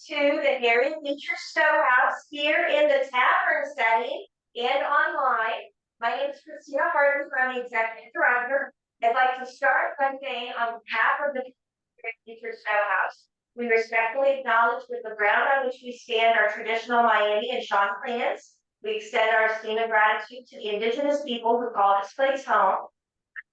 to the Harriet Beecher Stowe House here in the tavern setting and online. My name is Christina Harden. I'm the executive director. I'd like to start by saying on behalf of the Harriet Beecher Stowe House, we respectfully acknowledge with the ground on which we stand our traditional Miami and Shawnee clans. We extend our esteem and gratitude to the indigenous people who call this place home.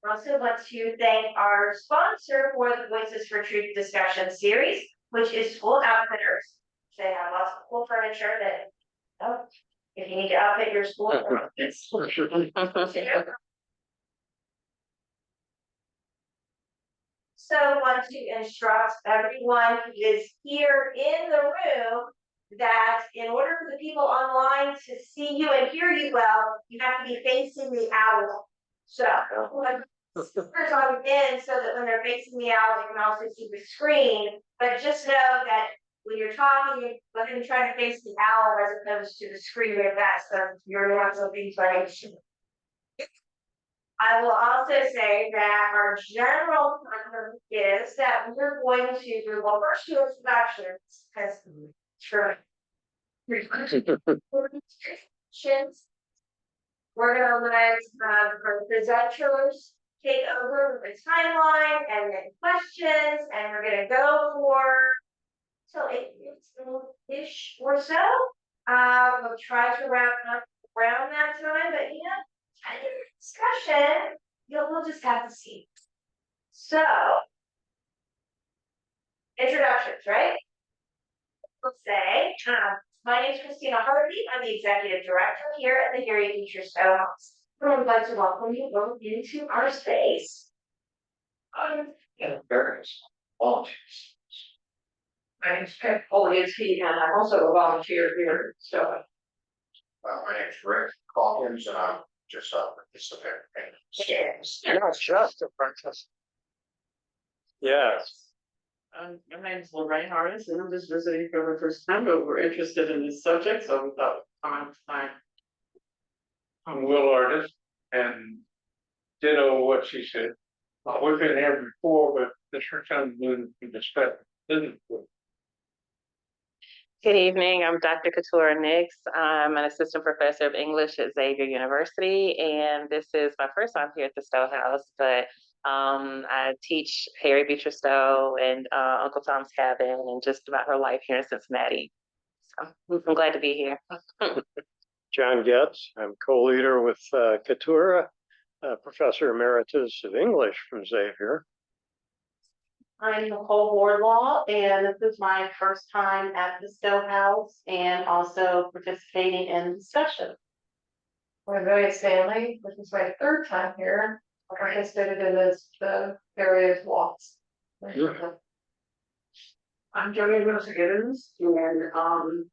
I also want to thank our sponsor for the Voices for Truth discussion series, which is School Outfitters. They have lots of cool furniture that, if you need to outfit your school. So I want to instruct everyone who is here in the room that in order for the people online to see you and hear you well, you have to be facing the owl. So speakers on in so that when they're facing the owl, they can also see the screen. But just know that when you're talking, you're going to try to face the owl as opposed to the screen with that. So you're going to have something like. I will also say that our general pattern is that we're going to do, well, first two introductions, because sure. We're going to let our presenters take over the timeline and then questions, and we're going to go for till 8:15-ish or so. We'll try to wrap up around that time, but kind of discussion, we'll just have to see. So, introductions, right? Let's say, my name is Christina Harvey. I'm the executive director here at the Harriet Beecher Stowe House. I would like to welcome you both into our space. I'm Emeritus volunteers. My name is Pat Polinsky, and I'm also a volunteer here at Stowe. My name is Rick Calkins, and I'm just a participant. Yes. You're not just a participant. Yes. My name is Lorraine Harris, and I'm just visiting for the first time, but we're interested in this subject, so we thought time. I'm Will Artist, and ditto what she said. We've been here before, but this first time we discussed business. Good evening. I'm Dr. Keturah. I'm an assistant professor of English at Xavier University, and this is my first time here at the Stowe House, but I teach Harriet Beecher Stowe and Uncle Tom's Cabin and just about her life here in Cincinnati. So I'm glad to be here. John Getz. I'm co-leader with Keturah, Professor Emeritus of English from Xavier. I'm Nicole Wardlaw, and this is my first time at the Stowe House and also participating in discussion. I'm Zoe Stanley. This is my third time here. I participated in the various walks. I'm Joey Rosagins, and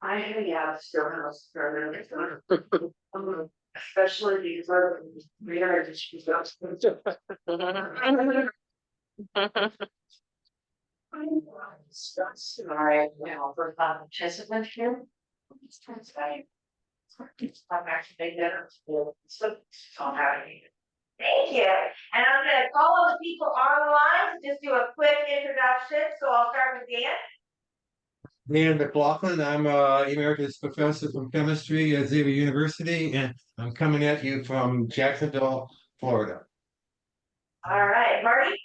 I hang out at Stowe House for a minute, especially because we are just Alright, now for Chesnutt here. I'm actually better. So Thank you. And I'm going to call all the people online to just do a quick introduction. So I'll start with Dan. Dan McLaughlin. I'm Emeritus Professor from Chemistry at Xavier University, and I'm coming at you from Jacksonville, Florida. All right, Marty.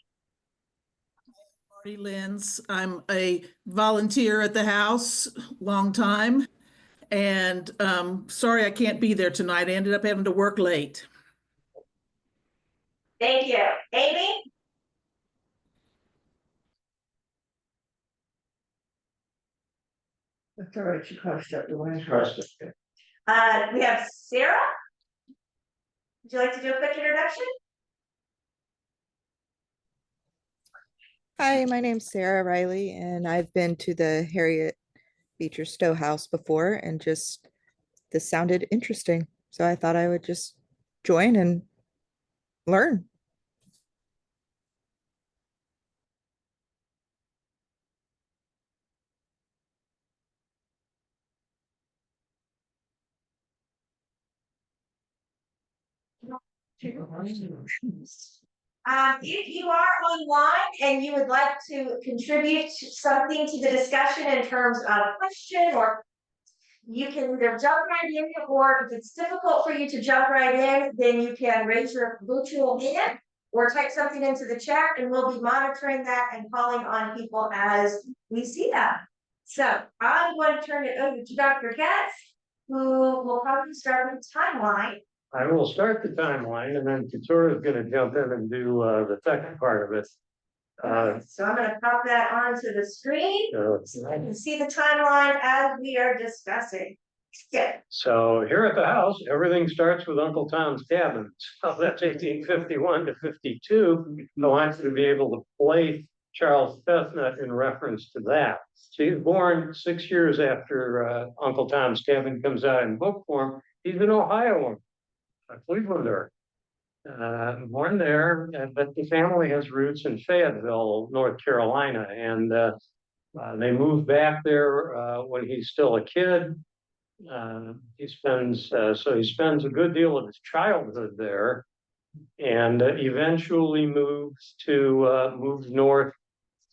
Marty Lenz. I'm a volunteer at the house, long time, and sorry I can't be there tonight. I ended up having to work late. Thank you. Amy? That's all right, you crossed out the way. We have Sarah. Would you like to do a quick introduction? Hi, my name's Sarah Riley, and I've been to the Harriet Beecher Stowe House before, and just this sounded interesting. So I thought I would just join and learn. If you are online and you would like to contribute something to the discussion in terms of question, or you can either jump right in, or if it's difficult for you to jump right in, then you can raise your virtual hand or type something into the chat, and we'll be monitoring that and calling on people as we see that. So I'm going to turn it over to Dr. Getz, who will probably start with the timeline. I will start the timeline, and then Keturah is gonna jump in and do the second part of it. So I'm gonna pop that onto the screen, So so I can see the timeline as we are discussing. Yeah. so here at the house, everything starts with Uncle Tom's Cabin. So that's 1851 to 52. I want you to be able to play Charles Chesnutt in reference to that. So he's born 6 years after Uncle Tom's Cabin comes out in book form. He's an Ohioan, a Clevelander. Born there, but the family has roots in Fayetteville, North Carolina, and they moved back there when he's still a kid. He spends a good deal of his childhood there, and eventually moves north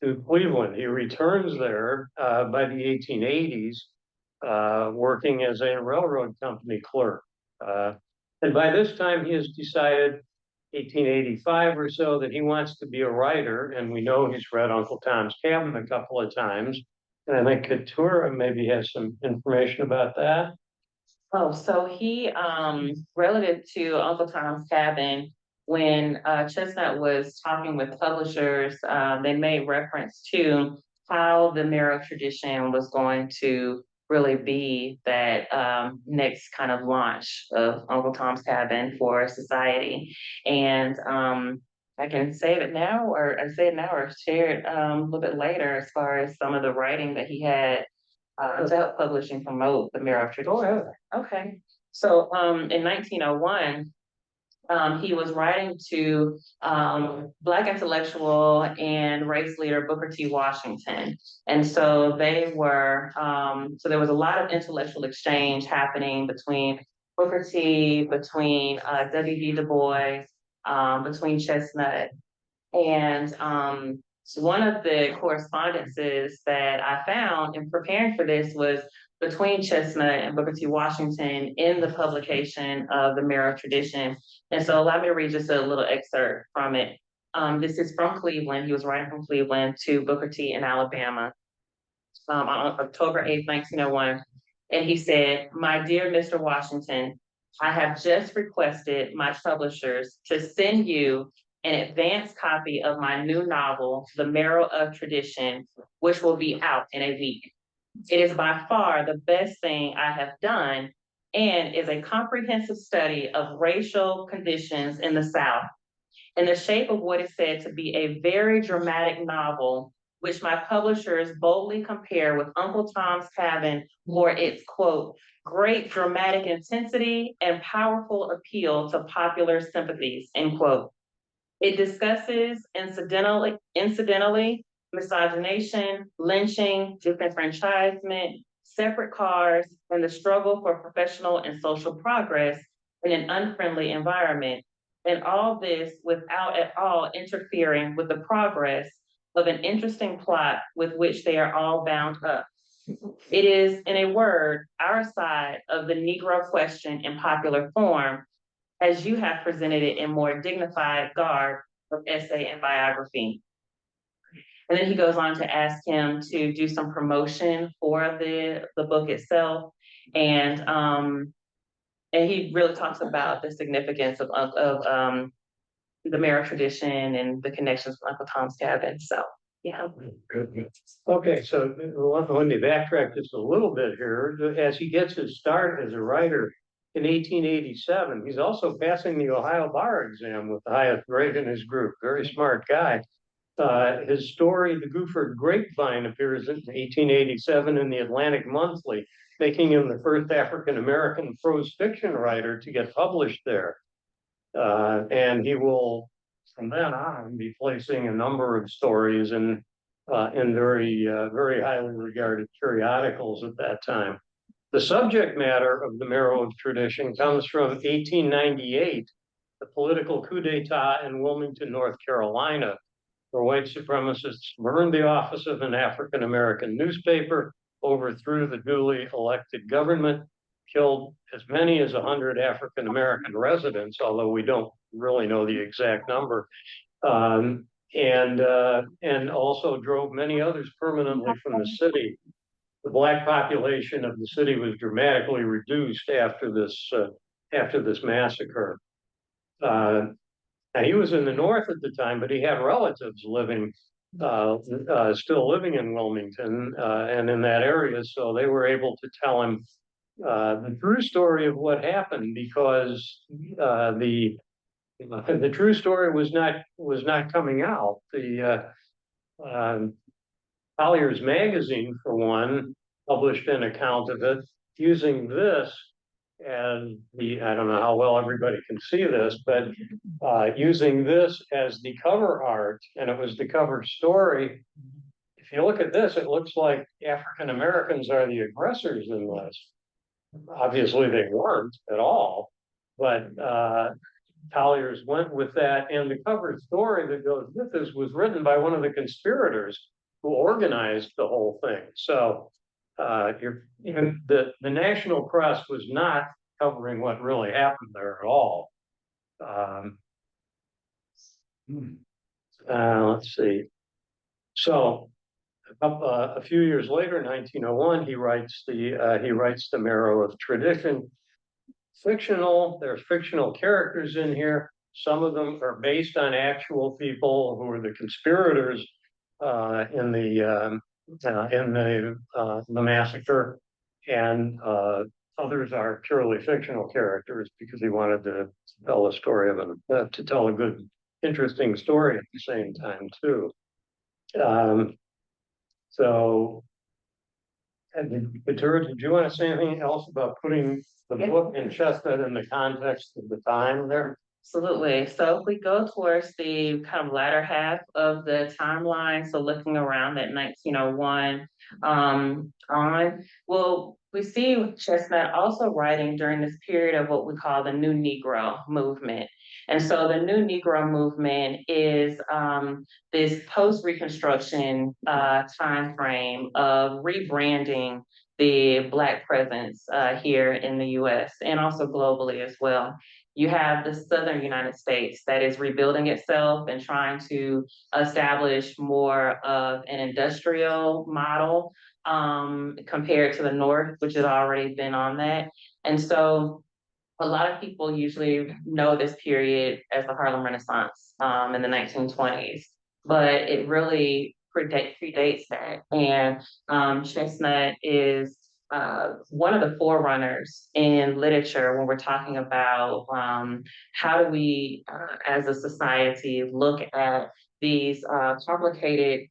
to Cleveland. He returns there by the 1880s, working as a railroad company clerk. And by this time, he has decided, 1885 or so, that he wants to be a writer. And we know he's read Uncle Tom's Cabin a couple of times. And I think Keturah maybe has some information about that. Oh, so he, relative to Uncle Tom's Cabin, when Chesnutt was talking with publishers, they made reference to how the Marrow of Tradition was going to really be that next kind of launch of Uncle Tom's Cabin for society. And I can say it now, or share it a little bit later as far as some of the writing that he had about publishing promote the Marrow of Tradition. Okay. So in 1901, he was writing to Black intellectual and race leader Booker T. Washington. And so they were, so there was a lot of intellectual exchange happening between Booker T, between W.B. Du Bois, between Chesnutt. And so one of the correspondences that I found in preparing for this was between Chesnutt and Booker T. Washington in the publication of the Marrow of Tradition. And so allow me to read just a little excerpt from it. This is from Cleveland. He was writing from Cleveland to Booker T in Alabama on October 8th, 1901. And he said, "My dear Mr. Washington, I have just requested my publishers to send you an advance copy of my new novel, The Marrow of Tradition, which will be out in a week. It is by far the best thing I have done and is a comprehensive study of racial conditions in the South, in the shape of what is said to be a very dramatic novel, which my publishers boldly compare with Uncle Tom's Cabin for its, quote, great dramatic intensity and powerful appeal to popular sympathies, end quote. It discusses incidentally, miscegenation, lynching, disenfranchisement, separate cars, and the struggle for professional and social progress in an unfriendly environment. And all this without at all interfering with the progress of an interesting plot with which they are all bound up. It is, in a word, our side of the Negro question in popular form, as you have presented it in more dignified garb of essay and biography." And then he goes on to ask him to do some promotion for the book itself. And he really talks about the significance of the Marrow Tradition and the connections with Uncle Tom's Cabin. So, yeah. Okay, so let me backtrack just a little bit here. As he gets his start as a writer in 1887, he's also passing the Ohio bar exam with the highest grade in his group. Very smart guy. His story, The Gooford Grapevine, appears in 1887 in the Atlantic Monthly, making him the first African-American prose fiction writer to get published there. And he will, from then on, be placing a number of stories in very highly regarded periodicals at that time. The subject matter of the Marrow of Tradition comes from 1898, the political coup d'etat in Wilmington, North Carolina, where white supremacists burned the office of an African-American newspaper, overthrew the newly elected government, killed as many as 100 African-American residents, although we don't really know the exact number, and also drove many others permanently from the city. The Black population of the city was dramatically reduced after this massacre. Now he was in the North at the time, but he had relatives living, still living in Wilmington and in that area, so they were able to tell him the true story of what happened, because the true story was not coming out. The Collier's magazine, for one, published an account of it using this as I don't know how well everybody can see this, but using this as the cover art, and it was the cover story. If you look at this, it looks like African Americans are the aggressors in this. Obviously, they weren't at all, but Collier's went with that, and the cover story that goes with this was written by one of the conspirators who organized the whole thing. So even the national press was not covering what really happened there at all. Let's see. So a few years later, 1901, he writes the Marrow of Tradition. Fictional. There's fictional characters in here. Some of them are based on actual people who were the conspirators in the massacre, and others are purely fictional characters because he wanted to tell a story of it, to tell a good, interesting story at the same time too. So, Keturah, did you want to say anything else about putting the book and Chesnutt in the context of the time there? Absolutely. So if we go towards the kind of latter half of the timeline, so looking around at 1901 on, well, we see Chesnutt also writing during this period of what we call the New Negro movement. And so the New Negro movement is this post-Reconstruction time frame of rebranding the Black presence here in the US and also globally as well. You have the Southern United States that is rebuilding itself and trying to establish more of an industrial model compared to the North, which has already been on that. And so a lot of people usually know this period as the Harlem Renaissance in the 1920s, but it really predates that. And Chesnutt is one of the forerunners in literature when we're talking about how do we, as a society, look at these complicated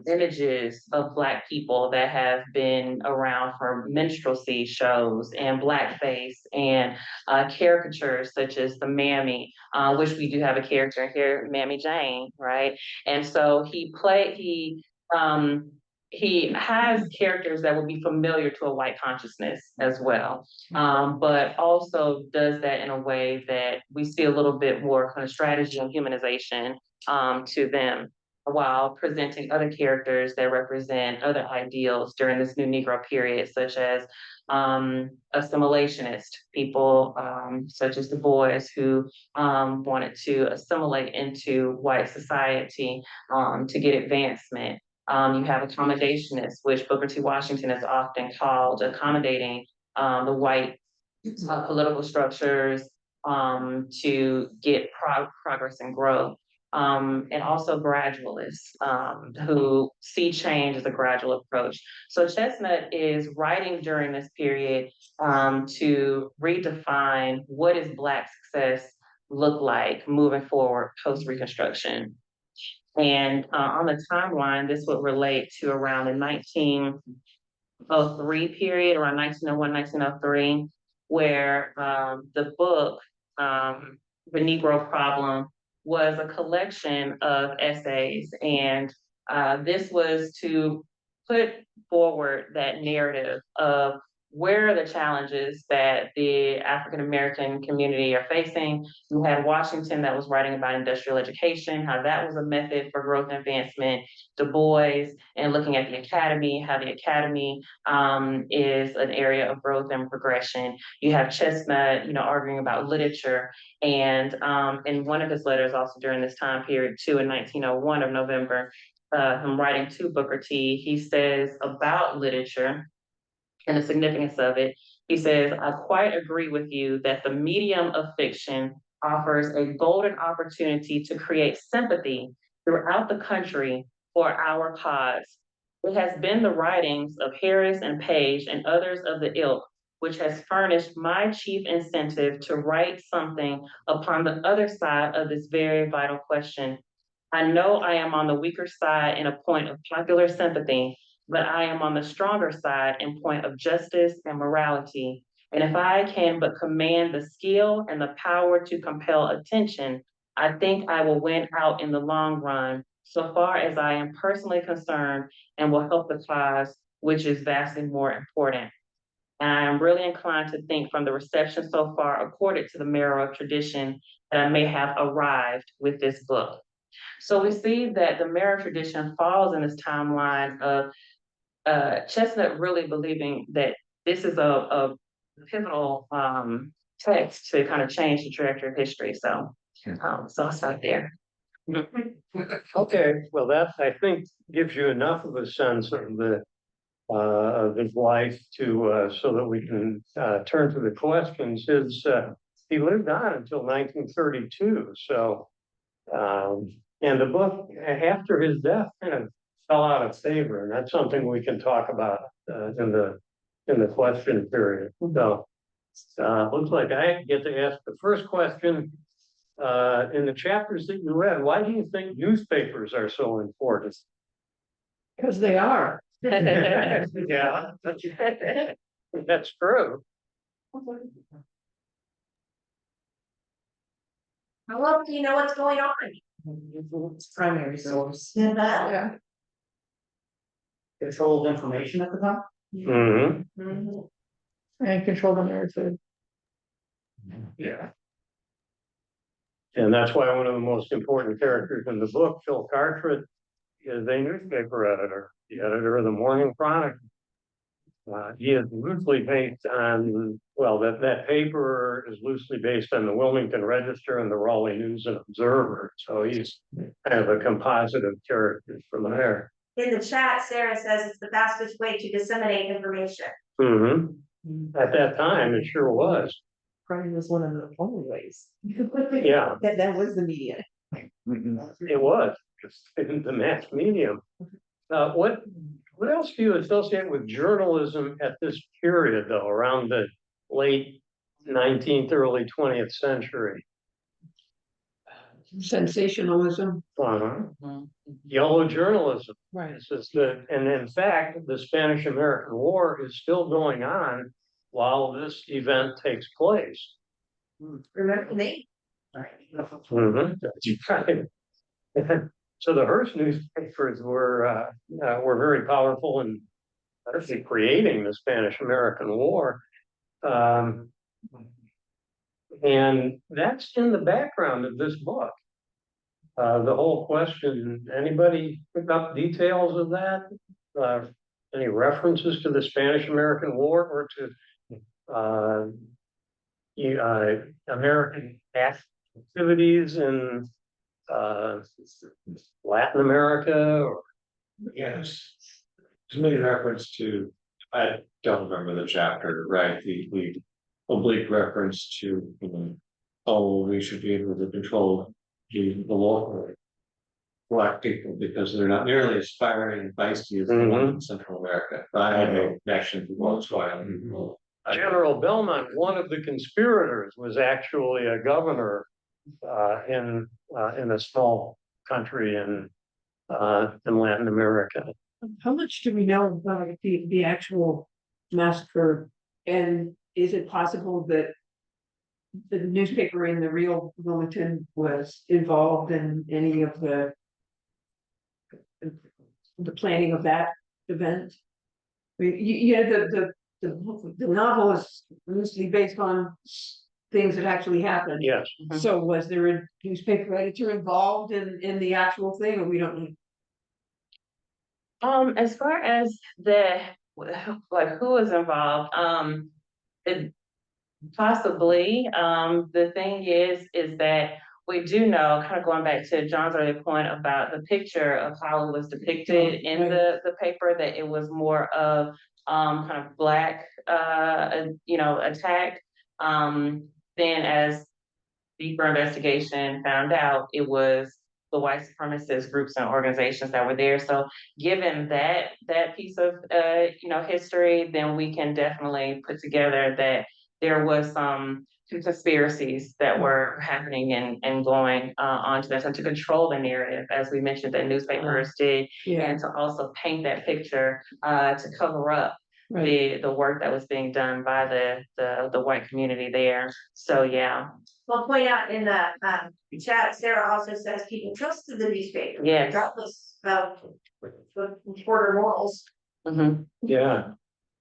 images of Black people that have been around for minstrelsy shows and blackface and caricatures such as the Mammy, which we do have a character here, Mammy Jane, right? And so he has characters that will be familiar to a white consciousness as well, but also does that in a way that we see a little bit more kind of strategy and humanization to them, while presenting other characters that represent other ideals during this New Negro period, such as assimilationist people, such as the boys who wanted to assimilate into white society to get advancement. You have accommodationists, which Booker T. Washington is often called accommodating the white political structures to get progress and growth. And also gradualists who see change as a gradual approach. So Chesnutt is writing during this period to redefine what does Black success look like moving forward post-Reconstruction. And on the timeline, this would relate to around the 1903 period, around 1901, 1903, where the book, The Negro Problem, was a collection of essays. And this was to put forward that narrative of where are the challenges that the African American community are facing? You had Washington that was writing about industrial education, how that was a method for growth and advancement. Du Bois and looking at the academy, how the academy is an area of growth and progression. You have Chesnutt, arguing about literature, and in one of his letters, also during this time period, too, in 1901 of November, him writing to Booker T, he says about literature and the significance of it. He says, I quite agree with you that the medium of fiction offers a golden opportunity to create sympathy throughout the country for our cause. It has been the writings of Harris and Page and others of the ilk which has furnished my chief incentive to write something upon the other side of this very vital question. I know I am on the weaker side in a point of popular sympathy, but I am on the stronger side in point of justice and morality. And if I can but command the skill and the power to compel attention, I think I will win out in the long run, so far as I am personally concerned, and will help the cause, which is vastly more important. And I am really inclined to think from the reception so far accorded to the Marrow of Tradition that I may have arrived with this book. So we see that the Marrow of Tradition falls in this timeline of Chesnutt really believing that this is a pivotal text to kind of change the trajectory of history. So I'll start there. Okay, well, that I think gives you enough of a sense of his life to so that we can turn to the questions. He lived on until 1932. So and the book after his death kind of fell out of favor, and that's something we can talk about in the question period. So looks like I get to ask the first question. In the chapters that you read, why do you think newspapers are so important? Because they are. Yeah, that's true. How well do you know what's going on? It's primary source. Yeah. Controlled information at the top. Mm-hmm. And control the narrative. Yeah. And that's why one of the most important characters in the book, Phil Carteret, is a newspaper editor, the editor of the Morning Chronicle. He is loosely based on, well, that paper is loosely based on the Wilmington Register and the Raleigh News and Observer. So he's kind of a composite of characters from there. In the chat, Sarah says it's the fastest way to disseminate information. Mm-hmm. At that time, it sure was. Probably was one of the only ways. Yeah. That was the media. It was, in the mass medium. What else do you associate with journalism at this period, though, around the late 19th, early 20th century? Sensationalism. Yellow journalism. Right. And in fact, the Spanish-American War is still going on while this event takes place. Remember me? Mm-hmm. So the Hearst newspapers were very powerful in actually creating the Spanish-American War. And that's in the background of this book. The whole question, anybody pick up details of that? Any references to the Spanish-American War or to American activities in Latin America? Or... Yes, there's many reference to, I don't remember the chapter, right? The oblique reference to, oh, we should be able to control the local Black people because they're not nearly as fiery and feisty as the ones in Central America. But I had no connection to what's going on. General Belmont, one of the conspirators, was actually a governor in a small country in Latin America. How much do we know about the actual massacre? And is it possible that the newspaper in the real Wilmington was involved in any of the planning of that event? I mean, you know, the novel is loosely based on things that actually happened. Yes. So was there a newspaper editor involved in the actual thing, or we don't know? As far as the, like, who was involved, it possibly, the thing is that we do know, kind of going back to John's earlier point about the picture of how it was depicted in the paper, that it was more of, kind of black, attack. Then as deeper investigation found out, it was the white supremacist groups and organizations that were there. So given that piece of history, then we can definitely put together that there was some conspiracies that were happening and going on to this, and to control the narrative, as we mentioned, that newspapers did, and to also paint that picture to cover up the work that was being done by the white community there. So yeah. I'll point out in the chat, Sarah also says people trusted the newspaper. Yes. Regardless of the reporter morals, Yeah.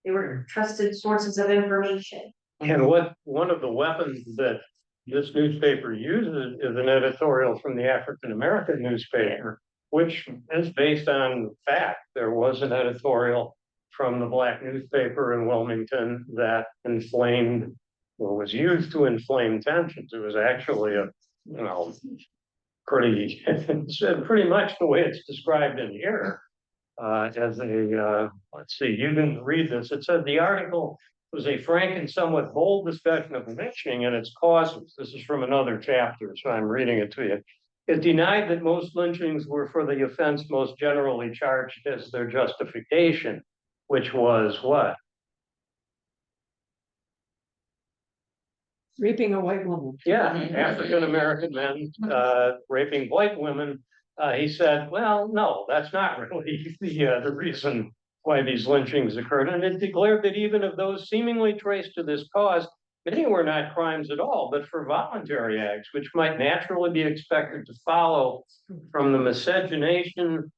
they were trusted sources of information. And one of the weapons that this newspaper uses is an editorial from the African American newspaper, which is based on fact. There was an editorial from the black newspaper in Wilmington that inflamed, or was used to inflame tensions. It was actually a, pretty much the way it's described in here. As a, let's see, you can read this. It said the article was a frank and somewhat bold discussion of lynching and its causes. This is from another chapter, so I'm reading it to you. It denied that most lynchings were for the offense most generally charged as their justification, which was what? Raping a white woman. Yeah, African American men raping white women. He said, well, no, that's not really the reason why these lynchings occurred. And it declared that even of those seemingly traced to this cause, many were not crimes at all, but for voluntary acts, which might naturally be expected to follow from the miscegenation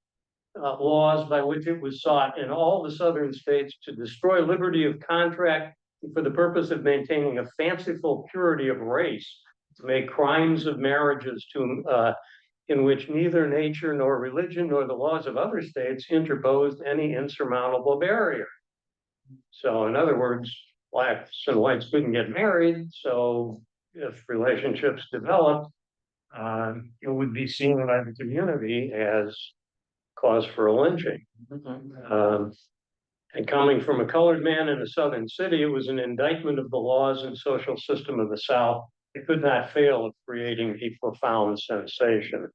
laws by which it was sought in all the southern states to destroy liberty of contract for the purpose of maintaining a fanciful purity of race, to make crimes of marriages in which neither nature nor religion nor the laws of other states interposed any insurmountable barrier. So in other words, blacks and whites couldn't get married, so if relationships developed, it would be seen by the community as cause for a lynching. And coming from a colored man in a southern city, it was an indictment of the laws and social system of the South. It could not fail of creating a profound sensation.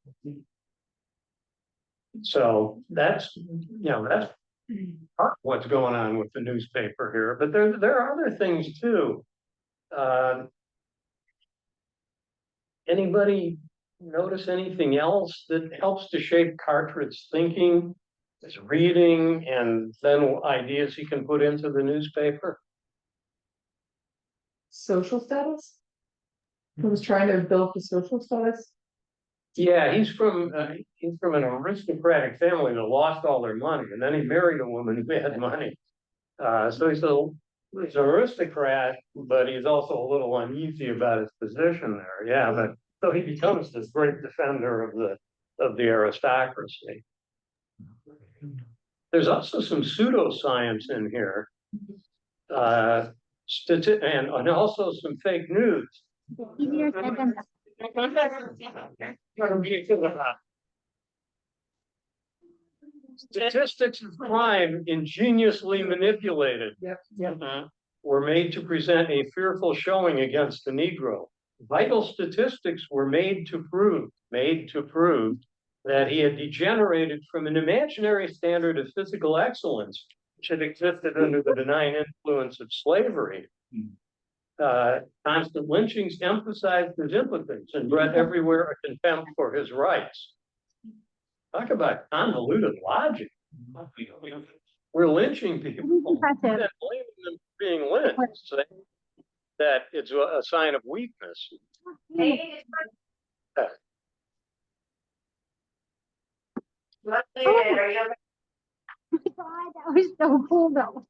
So that's part of what's going on with the newspaper here. But there are other things too. Anybody notice anything else that helps to shape Cartwright's thinking, his reading, and then ideas he can put into the newspaper? Social status? He was trying to build the social status? Yeah, he's from an aristocratic family that lost all their money, and then he married a woman who had money. So he's an aristocrat, but he's also a little uneasy about his position there. Yeah, but so he becomes this great defender of the aristocracy. There's also some pseudoscience in here, and also some fake news. Statistics of crime ingeniously manipulated were made to present a fearful showing against the Negro. Vital statistics were made to prove that he had degenerated from an imaginary standard of physical excellence, which had existed under the benign influence of slavery. Constant lynchings emphasized his impotence and bred everywhere a contempt for his rights. Talk about convoluted logic. We're lynching people and blaming them for being lynched, saying that it's a sign of weakness. Are you That was so cool though.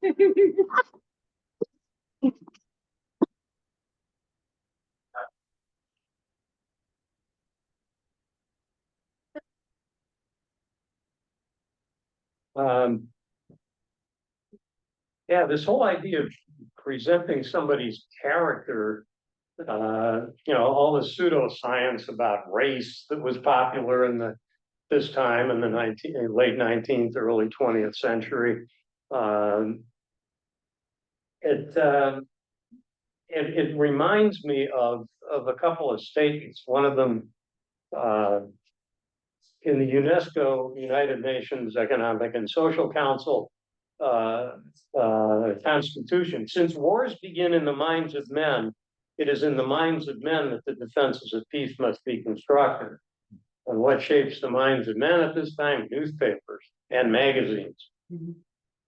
Um, yeah, this whole idea of presenting somebody's character, all the pseudoscience about race that was popular in this time in the late 19th, early 20th century. It reminds me of a couple of statements. One of them in the UNESCO, United Nations Economic and Social Council Constitution. Since wars begin in the minds of men, it is in the minds of men that the defenses of peace must be constructed. And what shapes the minds of men at this time? Newspapers and magazines.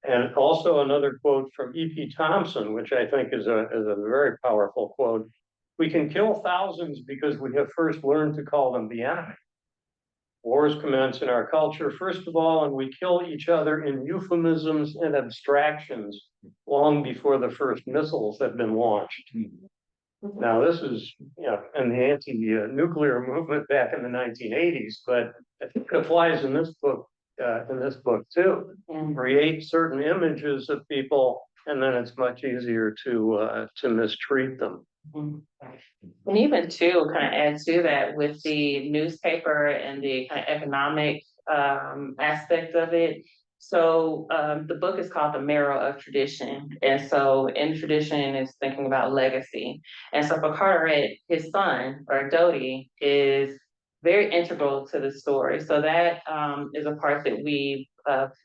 And also another quote from E.P. Thompson, which I think is a very powerful quote. We can kill thousands because we have first learned to call them the enemy. Wars commence in our culture, first of all, and we kill each other in euphemisms and abstractions long before the first missiles have been launched. Now, this is, in the anti-nuclear movement back in the 1980s, but I think it applies in this book too. Create certain images of people, and then it's much easier to mistreat them. And even too, kind of add to that with the newspaper and the kind of economic aspect of it. So the book is called The Marrow of Tradition. And so in tradition is thinking about legacy. And so for Carteret, his son, or Dodie, is very integral to the story. So that is a part that we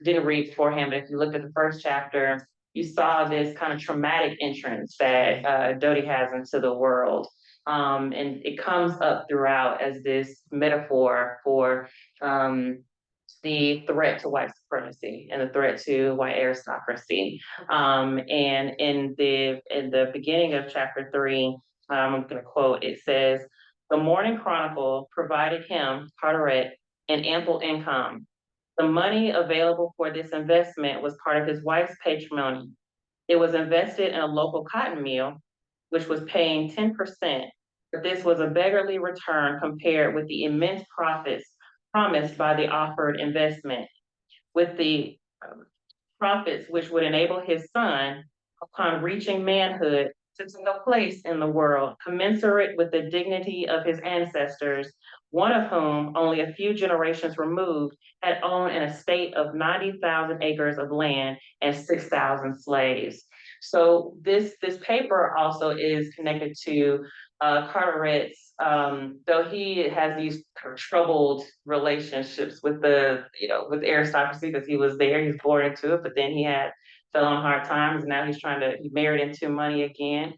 didn't read beforehand, but if you looked at the first chapter, you saw this kind of traumatic entrance that Dodie has into the world. And it comes up throughout as this metaphor for the threat to white supremacy and the threat to white aristocracy. And in the beginning of chapter 3, I'm going to quote, it says, "The Morning Chronicle provided him, Carteret, an ample income. The money available for this investment was part of his wife's patrimony. It was invested in a local cotton mill, which was paying 10%, but this was a beggarly return compared with the immense profits promised by the offered investment. With the profits which would enable his son, upon reaching manhood, to take a place in the world commensurate with the dignity of his ancestors, one of whom, only a few generations removed, had owned an estate of 90,000 acres of land and 6,000 slaves." So this paper also is connected to Carteret's, though he has these troubled relationships with with aristocracy because he was there, he was born into it, but then he fell on hard times, and now he married into money again.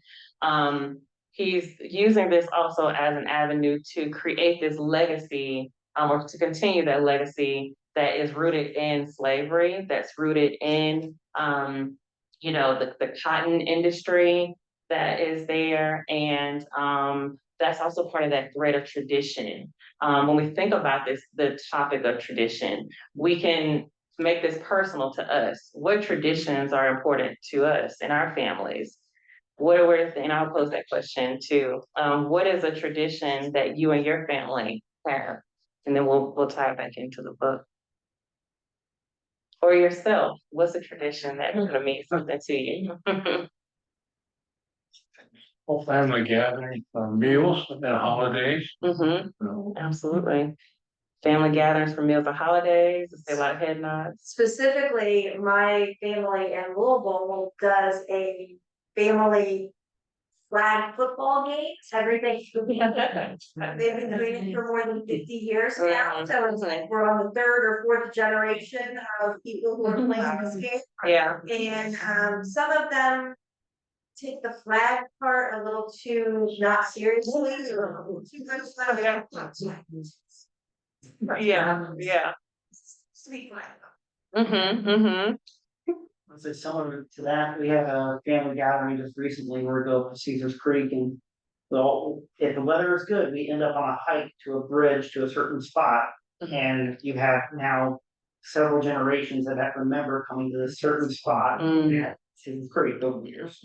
He's using this also as an avenue to create this legacy, or to continue that legacy that is rooted in slavery, that's rooted in, the cotton industry that is there. And that's also part of that thread of tradition. When we think about the topic of tradition, we can make this personal to us. What traditions are important to us and our families? And I'll pose that question too. What is a tradition that you and your family have? And then we'll tie it back into the book. For yourself, what's a tradition that kind of means something to you? Whole family gathering, meals and holidays. Absolutely. Family gatherings for meals and holidays, say a lot of head nods. Specifically, my family in Louisville does a family flag football games every Thanksgiving. They've been doing it for more than 50 years now, so it's like we're on the third or fourth generation of people who are playing this game. Yeah. And some of them take the flag part a little too not seriously, or too much. Yeah. Sweet flag. So similar to that, we had a family gathering just recently. We're going to Caesar's Creek, and so if the weather is good, we end up on a hike to a bridge to a certain spot, and you have now several generations that remember coming to this certain spot at Caesar's Creek over the years.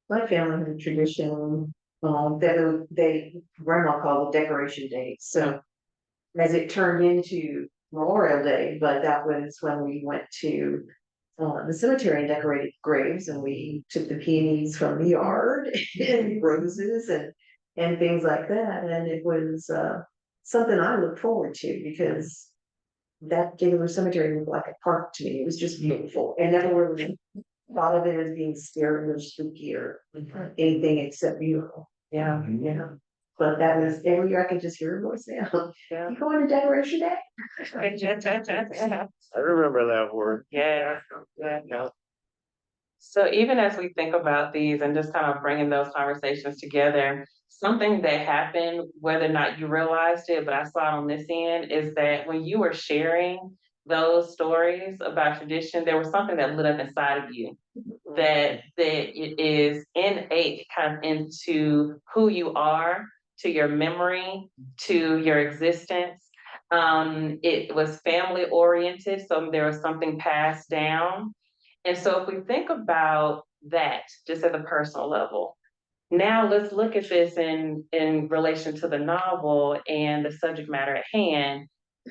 My family had a tradition that they grandma called the decoration days. So as it turned into Memorial Day, but that was when we went to the cemetery and decorated graves, and we took the peonies from the yard and roses and things like that. And it was something I looked forward to because that Gaylord Cemetery looked like a park to me. It was just beautiful. And never really thought of it as being scary or spooky or anything except beautiful. Yeah, yeah. But that was every year I could just hear her voice now. You going to Decoration Day? I remember that word. Yeah. So even as we think about these and just kind of bringing those conversations together, something that happened, whether or not you realized it, but I saw it on this end, is that when you were sharing those stories about tradition, there was something that lit up inside of you that it is innate kind of into who you are, to your memory, to your existence. It was family oriented, so there was something passed down. And so if we think about that just at the personal level, now let's look at this in relation to the novel and the subject matter at hand,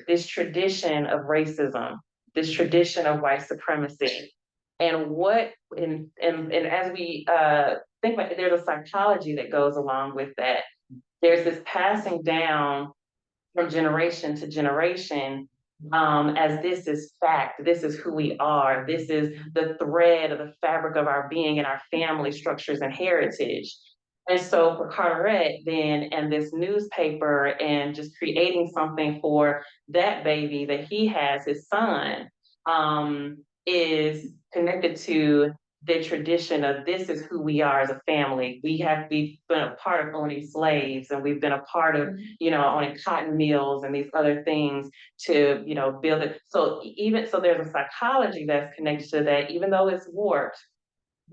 this tradition of racism, this tradition of white supremacy. And what, and as we think about it, there's a psychology that goes along with that. There's this passing down from generation to generation, as this is fact, this is who we are, this is the thread of the fabric of our being and our family structures and heritage. And so for Carteret then, and this newspaper and just creating something for that baby that he has, his son, is connected to the tradition of this is who we are as a family. We've been a part of owning slaves, and we've been a part of, owning cotton mills and these other things to, build it. So there's a psychology that's connected to that, even though it's warped,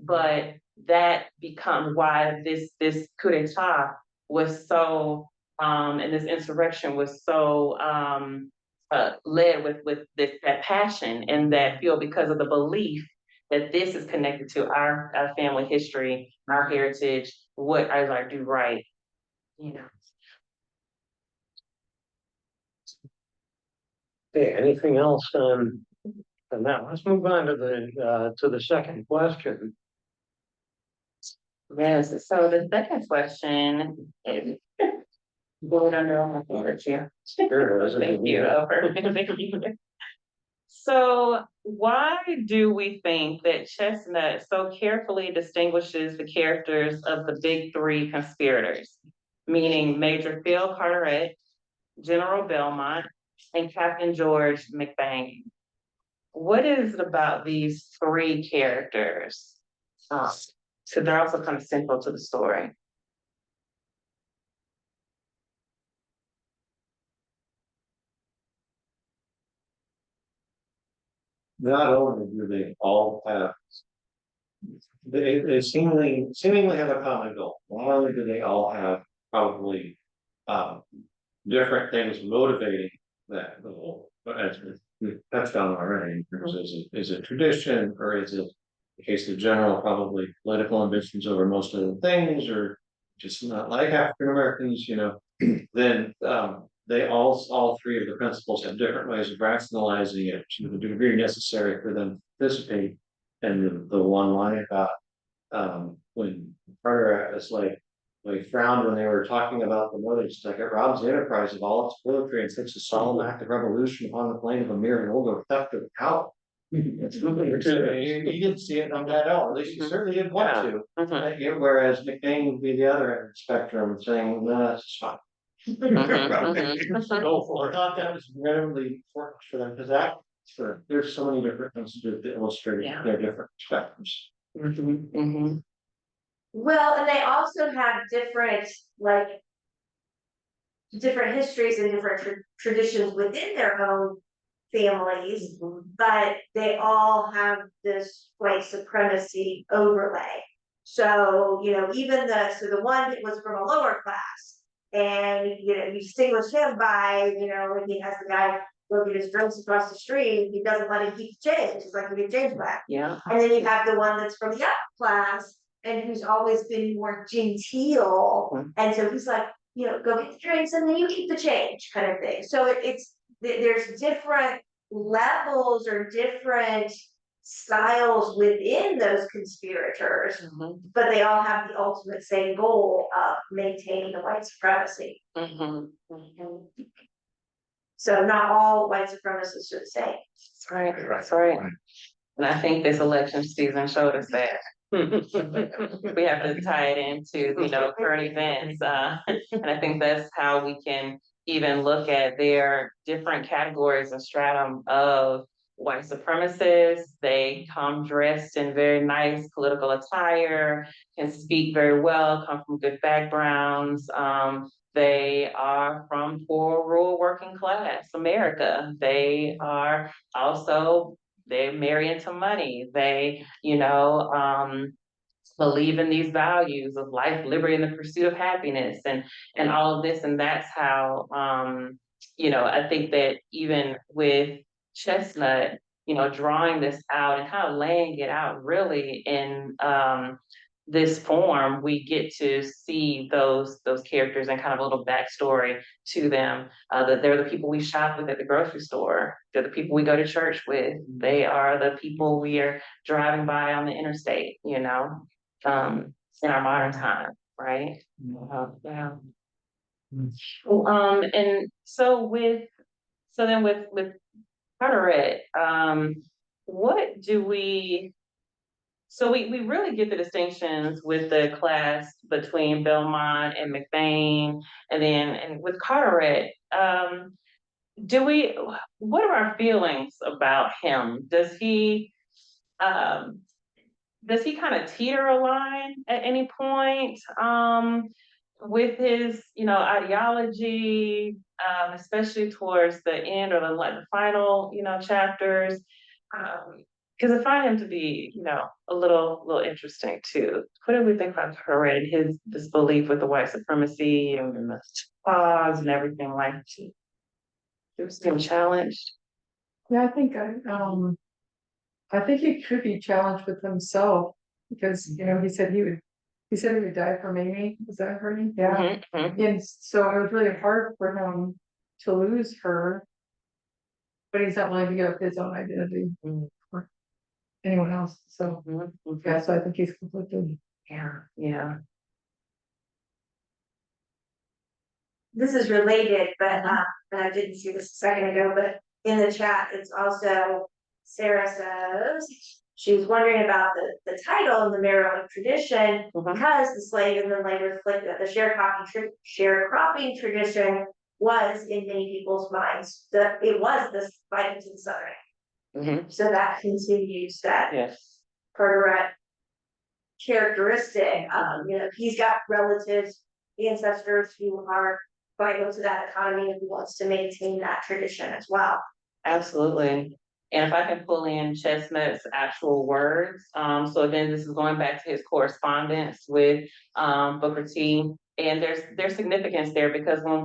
but that becomes why this coup d'etat was so, and this insurrection was so led with that passion and that feel, because of the belief that this is connected to our family history, our heritage, what I do right, Okay, anything else on that? Let's move on to the second question. Yes, so the second question is going under all my fingers here. Sure, Thank you. So why do we think that Chesnutt so carefully distinguishes the characters of the big three conspirators, meaning Major Phil Carteret, General Belmont, and Captain George McBain? What is it about these three characters? So they're also kind of central to the story. Not only do they all have, they seemingly have a common goal. Not only do they all have probably different things motivating that goal, but as we've touched on already, is it tradition, or is it the case of general, probably political ambitions over most of the things, or just not like African Americans, then they all three of the principles have different ways of rationalizing it to the degree necessary for them to participate. And the one line about when Carteret is like frowned when they were talking about the motives, like it robs the enterprise of all its poetry and takes a solemn act of revolution upon the plane of a mere and older theft of power. It's he didn't see it on that at all. At least he certainly didn't want to. Whereas McBain would be the other end of the spectrum, saying, "No, that's fine." Go for it. I thought that was incredibly important for them, because there's so many different things to do to illustrate their different spectrums. Well, and they also have different histories and different traditions within their own families, but they all have this white supremacy overlay. So, even the one that was from a lower class, and you distinguish him by, when he has the guy look at his drinks across the street, he doesn't let him keep the change. He's like, "We get change back." Yeah. And then you have the one that's from the upper class and who's always been more genteel. And so he's like, go get the drinks and then you keep the change, kind of thing. So it's there's different levels or different styles within those conspirators, but they all have the ultimate same goal of maintaining the white supremacy. So not all white supremacists are the same. That's right, that's right. And I think this election season showed us that. We have to tie it into, current events. And I think that's how we can even look at their different categories and stratum of white supremacists. They come dressed in very nice political attire, can speak very well, come from good backgrounds. They are from poor, rural, working class America. They are also, they marry into money. They, believe in these values of life, liberty, and the pursuit of happiness, and all of this. And that's how, I think that even with Chesnutt, drawing this out and kind of laying it out really in this form, we get to see those characters and kind of a little backstory to them. That they're the people we shop with at the grocery store. They're the people we go to church with. They are the people we are driving by on the interstate, in our modern time, right? Yeah. And so then with Harriet, what do we? So we really get the distinctions with the class between Belmont and McBain, and with Carteret, what are our feelings about him? Does he kind of teeter a line at any point with his, ideology, especially towards the end or the final, chapters? Because I find him to be, a little interesting too. What do we think about Harriet and this belief with the white supremacy and the cause and everything like that? He was being challenged. Yeah, I think he could be challenged with himself because, he said he would die for Mamie. Was that her name? Yeah. And so it was really hard for him to lose her, but he's not willing to give up his own identity for anyone else. So, yeah, so I think he's conflicted. Yeah. This is related, but I didn't see this a second ago, but in the chat, it's also Sarah says she was wondering about the title in the Marrow of Tradition because the slave and then later flipped that the sharecropping tradition was in many people's minds that it was this fight to the Southern. So that continues that Carteret characteristic. He's got relatives, ancestors who are vital to that economy and he wants to maintain that tradition as well. Absolutely. And if I can pull in Chesnutt's actual words, so again, this is going back to his correspondence with Booker T. And there's significance there because when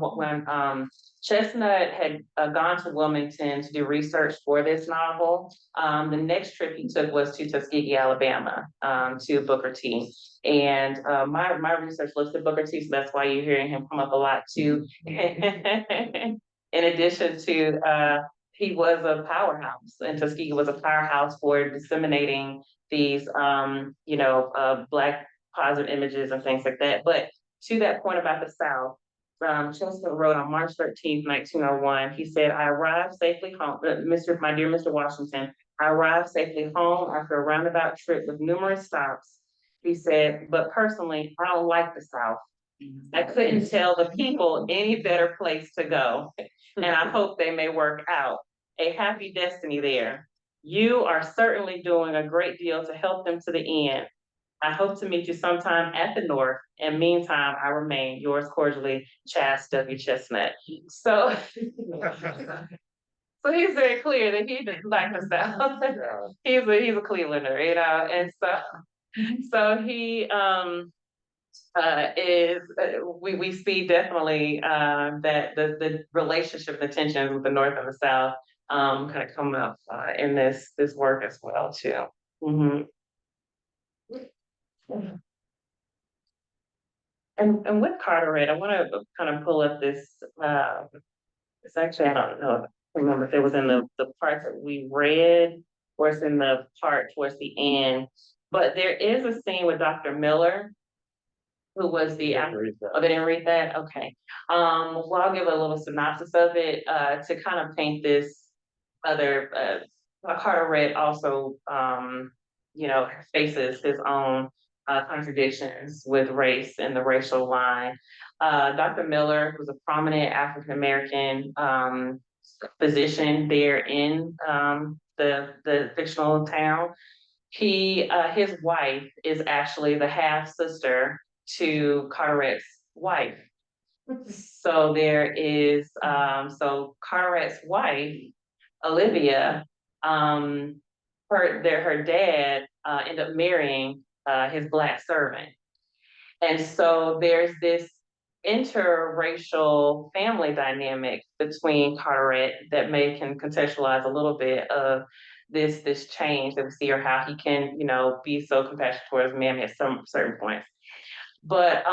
Chesnutt had gone to Wilmington to do research for this novel, the next trip he took was to Tuskegee, Alabama, to Booker T. And my research looks at Booker T, so that's why you're hearing him come up a lot too. In addition to he was a powerhouse, and Tuskegee was a powerhouse for disseminating these, Black positive images and things like that. But to that point about the South, Chesnutt wrote on March 13th, 1901, he said, I arrived safely home, my dear Mr. Washington, I arrived safely home after a roundabout trip with numerous stops. He said, but personally, I don't like the South. I couldn't tell the people any better place to go, and I hope they may work out. A happy destiny there. You are certainly doing a great deal to help them to the end. I hope to meet you sometime at the North, and meantime, I remain yours cordially, Chas W. Chesnutt. So, so he's very clear that he doesn't like the South. He's a Clevelander, and so he we see definitely that the relationship, the tensions with the North and the South kind of come up in this work as well too. And with Carteret, I want to kind of pull up this. It's actually, I don't know remember if it was in the part that we read, or it's in the part towards the end. But there is a scene with Dr. Miller, who was the, oh, they didn't read that? Okay. Well, I'll give a little synopsis of it, to kind of paint this other, Carteret also, you know, faces his own contradictions with race and the racial line. Dr. Miller was a prominent African-American physician there in the fictional town. His wife is actually the half sister to Carteret's wife. So there is, so Carteret's wife, Olivia, her dad ended up marrying his Black servant. And so there's this interracial family dynamic between Carteret that can contextualize a little bit of this change that we see, or how he can, you know, be so compassionate towards Mammy at some certain points. But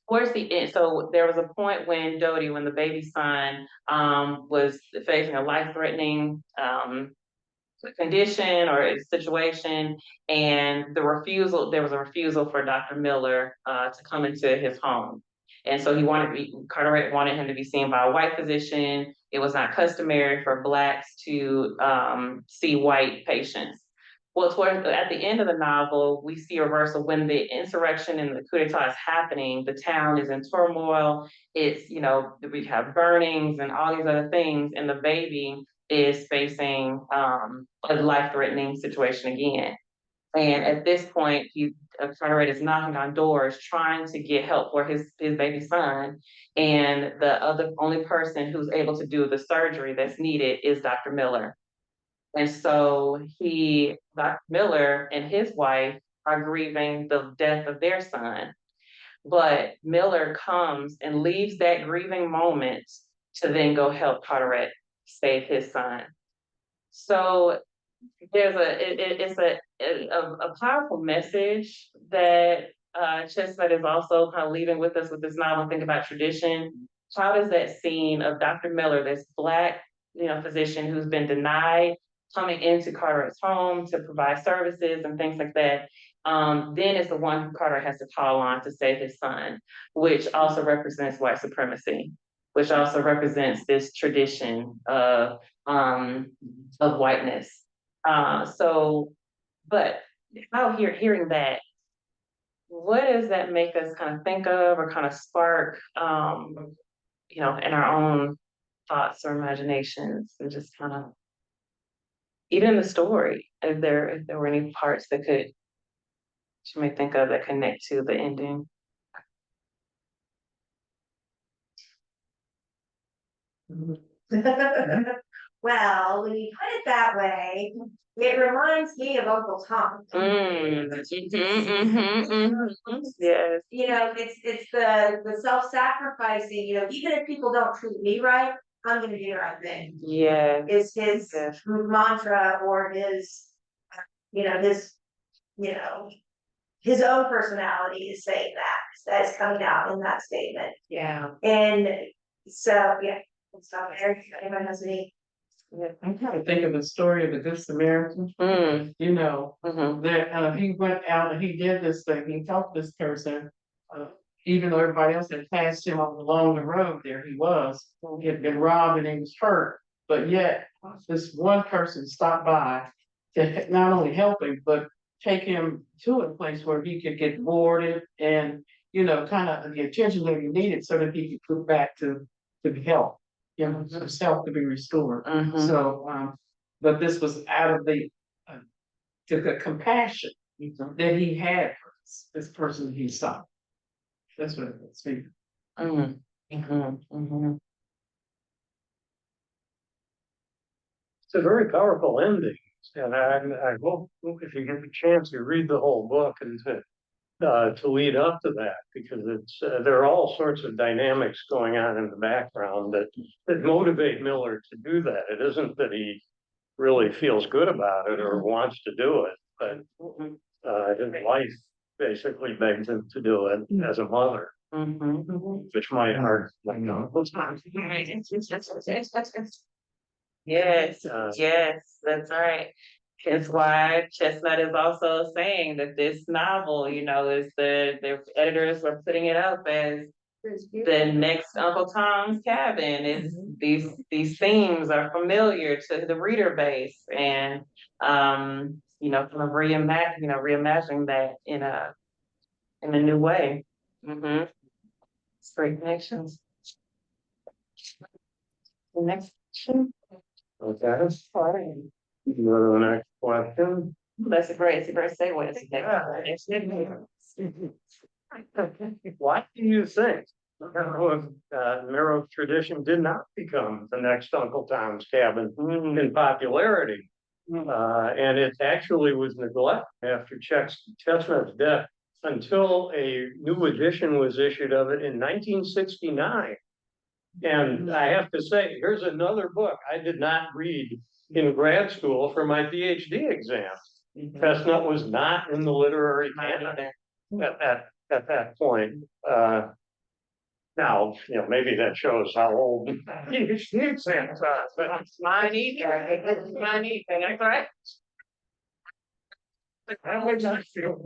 towards the end, so there was a point when Dodie, when the baby son was facing a life-threatening condition or a situation, and there was a refusal for Dr. Miller to come into his home. And so Carteret wanted him to be seen by a white physician. It was not customary for Blacks to see white patients. Well, at the end of the novel, we see a reversal. When the insurrection and the coup d'etat is happening, the town is in turmoil. It's, you know, we have burnings and all these other things, and the baby is facing a life-threatening situation again. And at this point, Carteret is knocking on doors, trying to get help for his baby son. And the only person who's able to do the surgery that's needed is Dr. Miller. And so Dr. Miller and his wife are grieving the death of their son. But Miller comes and leaves that grieving moment to then go help Carteret save his son. So there's it's a powerful message that Chesnutt is also kind of leaving with us with this novel, Think About Tradition. How does that scene of Dr. Miller, this Black, you know, physician who's been denied coming into Carteret's home to provide services and things like that, then is the one who Carteret has to call on to save his son, which also represents white supremacy, which also represents this tradition of whiteness. But out here hearing that, what does that make us kind of think of or kind of spark, you know, in our own thoughts or imaginations, and just kind of, even in the story, if there were any parts that you may think of that connect to the ending? Well, when you put it that way, it reminds me of Uncle Tom. Yes. You know, it's the self-sacrificing, you know, even if people don't treat me right, I'm gonna do the right thing. Yeah. Is his mantra, or his his own personality is saying that's coming out in that statement. Yeah. And so, yeah. So anyone has any? Yeah, I'm kind of thinking the story of the Good Samaritan. You know, that he went out and he did this thing. He helped this person, even though everybody else had passed him along the road. There he was. He had been robbed and he was hurt, but yet this one person stopped by to not only help him but take him to a place where he could get boarded and, you know, kind of the attention that he needed so that he could go back to be helped. You know, himself to be restored. So, but this was out of the compassion that he had for this person he saw. That's what it's speaking. It's a very powerful ending, and I hope if you get the chance, you read the whole book and to lead up to that, because there are all sorts of dynamics going on in the background that motivate Miller to do that. It isn't that he really feels good about it or wants to do it, but his wife basically begs him to do it as a mother. which might hard, like, Yes, yes, that's right. It's why Chestnut is also saying that this novel, you know, is the editors were putting it up as the next Uncle Tom's Cabin. Is these themes are familiar to the reader base, and you know, kind of reimagining that in a new way. It's great connections. The next question. okay. Fine. Go to the next question. That's a great segue. What do you think? Marrow of Tradition did not become the next Uncle Tom's Cabin in popularity. And it actually was neglected after Chesnutt's death until a new edition was issued of it in 1969. And I have to say, here's another book I did not read in grad school for my PhD exam. Chesnutt was not in the literary canon at that point. Now, you know, maybe that shows how old PhD exams are, but It's mine either. It's mine either. That's all right. I would not feel.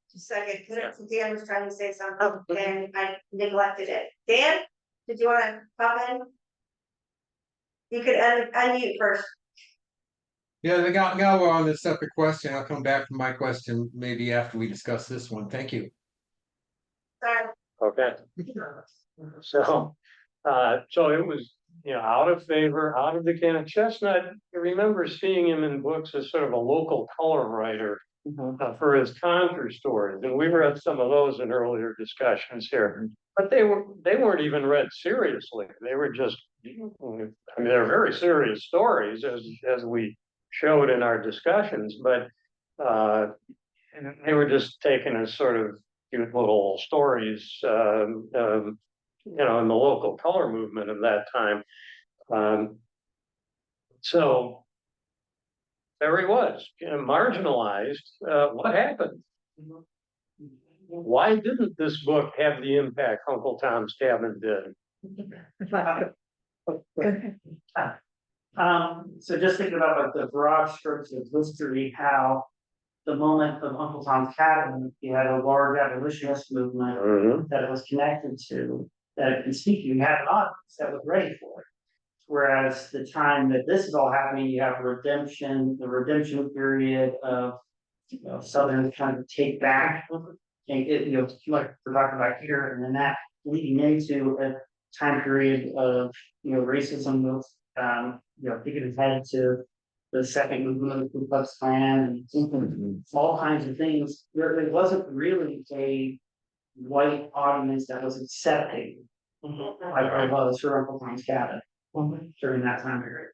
Second, Dan was trying to say something and I neglected it. Dan, did you want to pop in? You could unmute first. Yeah, now we're on a separate question. I'll come back to my question maybe after we discuss this one. Thank you. Sorry. Okay. So it was, you know, out of favor, out of the canon. Chesnutt, I remember seeing him in books as sort of a local color writer for his contra stories, and we read some of those in earlier discussions here. But they weren't even read seriously. They were just, I mean, they're very serious stories as we showed in our discussions, but they were just taken as sort of cute little stories, you know, in the local color movement of that time. So there he was, marginalized. What happened? Why didn't this book have the impact Uncle Tom's Cabin did? So just thinking about like the broad strokes of history, how the moment of Uncle Tom's Cabin, you had a large abolitionist movement that it was connected to, that it can speak to. You had an audience that was ready for it. Whereas the time that this is all happening, you have redemption, the redemption period of, you know, Southern kind of take back, and it, you know, like we're talking about here, and then that leading into a time period of, you know, racism with, you know, thinking ahead to the second movement of the Ku Klux Klan and all kinds of things. There wasn't really a white audience that was accepting like there was for Uncle Tom's Cabin during that time period.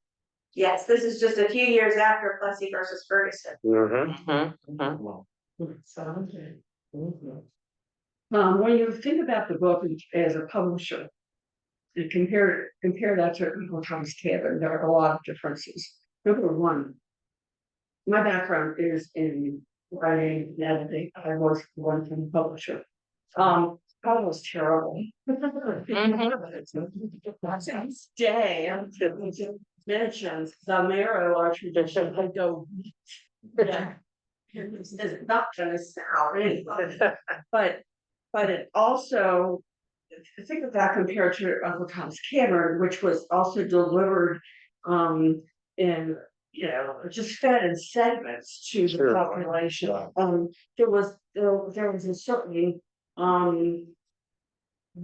Yes, this is just a few years after Plessy versus Ferguson. When you think about the book as a publisher, and compare that to Uncle Tom's Cabin, there are a lot of differences. Number one, my background is in writing and editing. I was one from the publisher. That was terrible. Stay mentions the Marrow of Tradition. I go, yeah, it's not gonna sound anything, but it also, think of that compared to Uncle Tom's Cabin, which was also delivered in, you know, just fed in segments to the population. There was a certain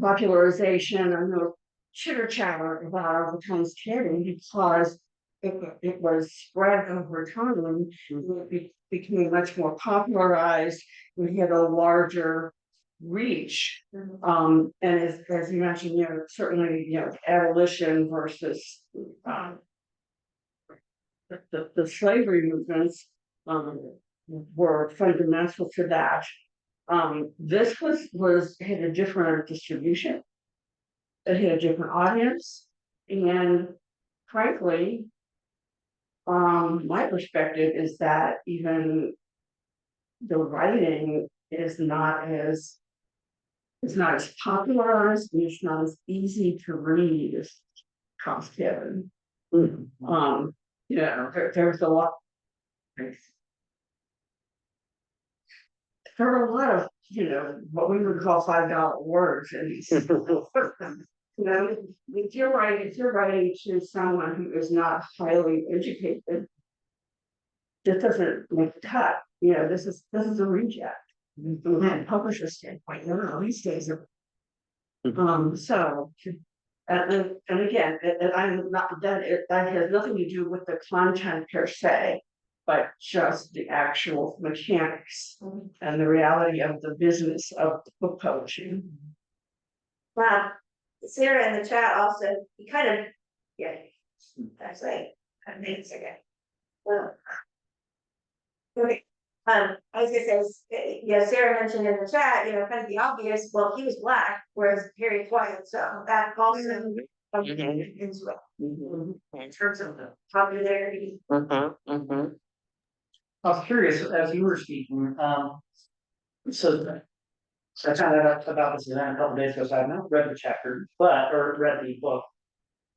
popularization and the chitter chatter about Uncle Tom's Cabin because it was spread over time and it became much more popularized. We had a larger reach. And as you mentioned, you know, certainly, you know, abolition versus the slavery movements were fundamental to that. This had a different distribution. It had a different audience, and frankly, my perspective is that even the writing is not as. It's not as popularized, and it's not as easy to read as Charles Kevin. There's a lot. There are a lot of, what we would call $5 words in these. If you're writing to someone who is not highly educated, this doesn't make the cut. This is a reject. From a publisher standpoint, these days are. So, and again, I'm not that has nothing to do with the content per se, but just the actual mechanics and the reality of the business of book publishing. Wow, Sarah in the chat also, you kind of, yeah, that's right, I think it's okay. Well, okay. I was gonna say, Sarah mentioned in the chat, kind of the obvious, well, he was black, whereas Harriet's white, so that also into it. In terms of the popularity. I was curious, as you were speaking, so I found out about this event a couple days ago, so I've not read the chapter, or read the book.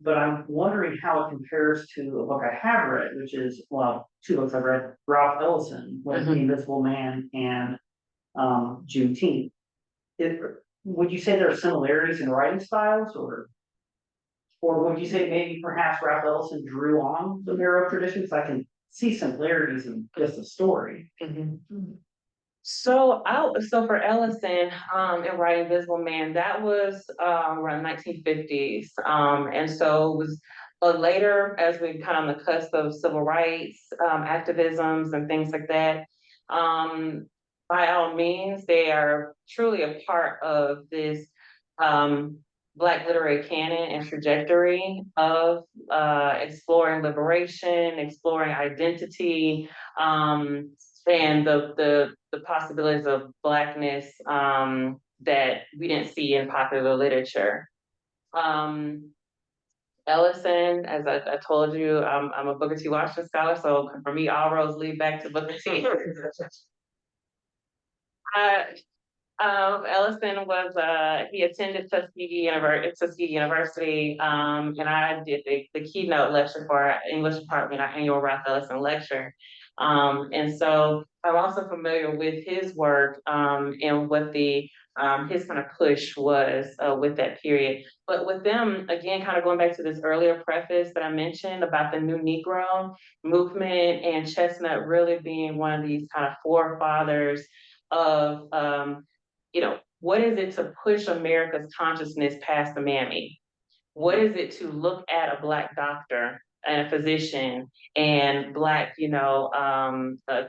But I'm wondering how it compares to a book I have read, which is, well, two books I've read, Ralph Ellison with The Invisible Man and Juneteenth. Would you say there are similarities in writing styles, or would you say maybe perhaps Ralph Ellison drew on the Marrow of Tradition? Because I can see similarities in just the story. So for Ellison, in writing Invisible Man, that was around 1950s. And so it was later, as we kind of on the cusp of civil rights activisms and things like that. By all means, they are truly a part of this Black literary canon and trajectory of exploring liberation, exploring identity, and the possibilities of Blackness that we didn't see in popular literature. Ellison, as I told you, I'm a Booker T. Washington scholar, so for me, all roads lead back to Booker T. Ellison was he attended Tuskegee University, and I did the keynote lecture for our English department, our annual Ralph Ellison lecture. And so I'm also familiar with his work and what the his kind of push was with that period. But with them, again, kind of going back to this earlier preface that I mentioned about the New Negro movement and Chesnutt really being one of these kind of forefathers of what is it to push America's consciousness past the mammy? What is it to look at a Black doctor and a physician and Black,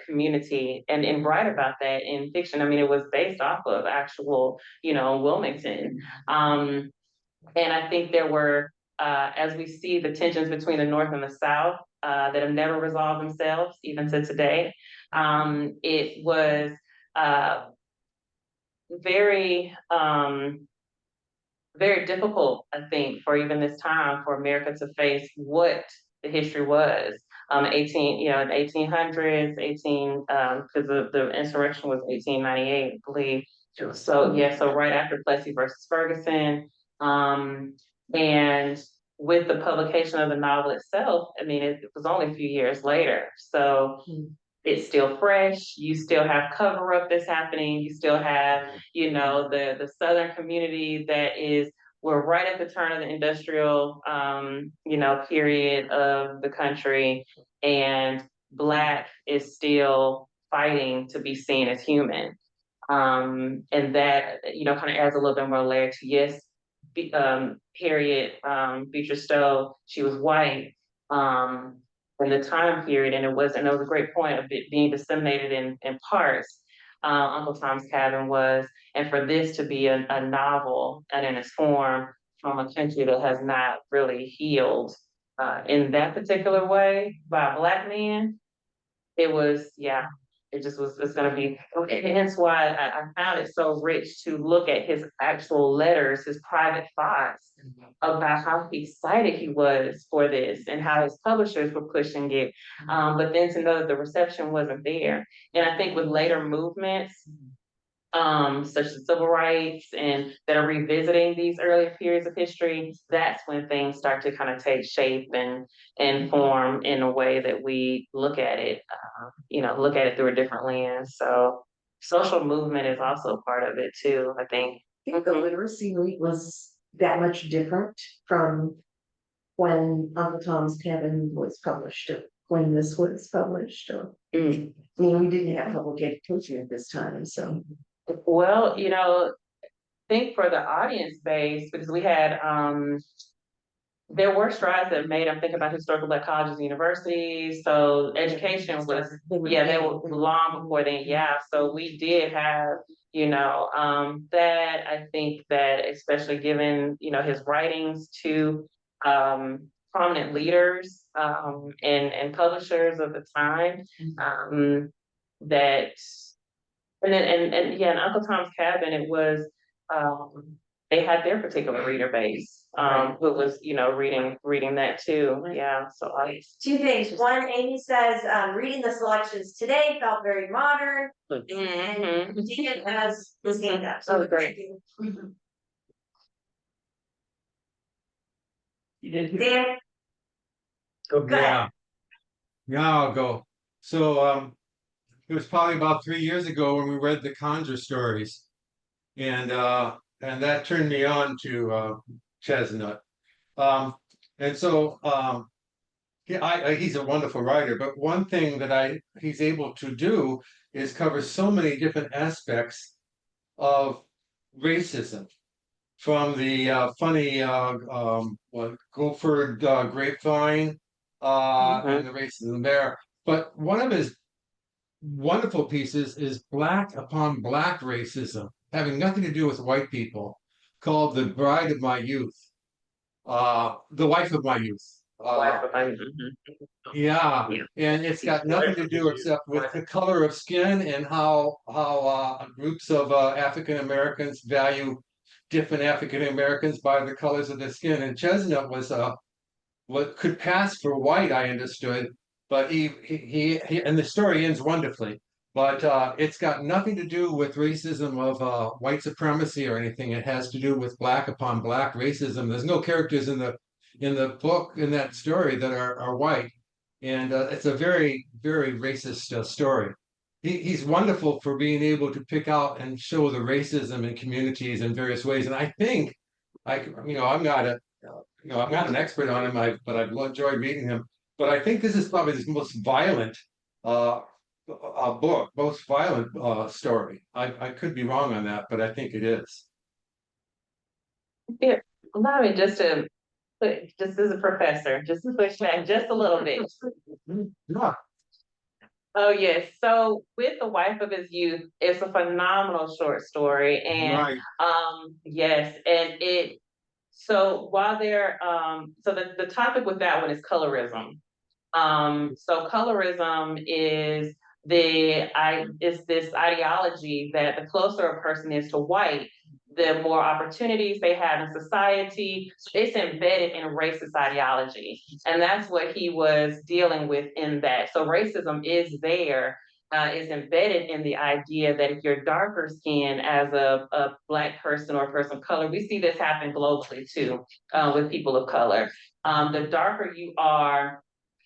community and write about that in fiction? I mean, it was based off of actual, Wilmington. And I think there were, as we see the tensions between the North and the South that have never resolved themselves, even to today, it was very, very difficult, I think, for even this time for America to face what the history was. In the 1800s, because the insurrection was 1898, I believe. So right after Plessy versus Ferguson, and with the publication of the novel itself, I mean, it was only a few years later. So it's still fresh. You still have cover up that's happening. You still have, the Southern community we're right at the turn of the industrial, period of the country, and Black is still fighting to be seen as human. And that, kind of adds a little bit more layer to, yes, Harriet, Beecher Stowe, she was white, in the time period, and it was a great point of it being disseminated in parts. Uncle Tom's Cabin was, and for this to be a novel and in its form from a country that has not really healed in that particular way by a Black man, it was, It just was, it's gonna be, and hence why I found it so rich to look at his actual letters, his private thoughts about how excited he was for this and how his publishers were pushing it. But then to know that the reception wasn't there. And I think with later movements, such as civil rights and that are revisiting these earlier periods of history, that's when things start to kind of take shape and form in a way that we look at it, look at it through a different lens. So social movement is also part of it too, I think. I think the literacy rate was that much different from when Uncle Tom's Cabin was published, or when this was published, or I mean, we didn't have public education at this time, so. Well, think for the audience base, because we had, there were strides that made, I'm thinking about historical Black colleges and universities, so education was, they were long before then, so we did have, that, I think that especially given, his writings to, prominent leaders, and publishers of the time, that, and Uncle Tom's Cabin, it was, they had their particular reader base, who was, reading that too. Yeah. So two things. One, Amy says, reading the selections today felt very modern. And Dean has his hand up. Oh, great. Dan, Yeah. Yeah, I'll go. So, it was probably about 3 years ago when we read the Conjure stories. And that turned me on to Chesnutt. And so he's a wonderful writer, but one thing that he's able to do is cover so many different aspects of racism, from the funny Gopher grapevine and the racism there. But one of his wonderful pieces is Black upon Black racism, having nothing to do with white people, called The Bride of My Youth, The Wife of My Youth. Yeah, and it's got nothing to do except with the color of skin and how groups of African Americans value different African Americans by the colors of their skin. And Chesnutt was what could pass for white, I understood, but he and the story ends wonderfully. But it's got nothing to do with racism of white supremacy or anything. It has to do with Black upon Black racism. There's no characters in the book, in that story, that are white, and it's a very, very racist story. He's wonderful for being able to pick out and show the racism in communities in various ways. And I think I'm not an expert on him, but I've enjoyed reading him. But I think this is probably his most violent book, most violent story. I could be wrong on that, but I think it is. Here, allow me just to put, just as a professor, just to push back just a little bit. Yeah. Oh, yes. So with The Wife of His Youth, it's a phenomenal short story. And yes, and so while so the topic with that one is colorism. So colorism is this ideology that the closer a person is to white, the more opportunities they have in society. It's embedded in racist ideology. And that's what he was dealing with in that. So racism is there, is embedded in the idea that if you're darker skinned as a Black person or a person of color, we see this happen globally too, with people of color. The darker you are,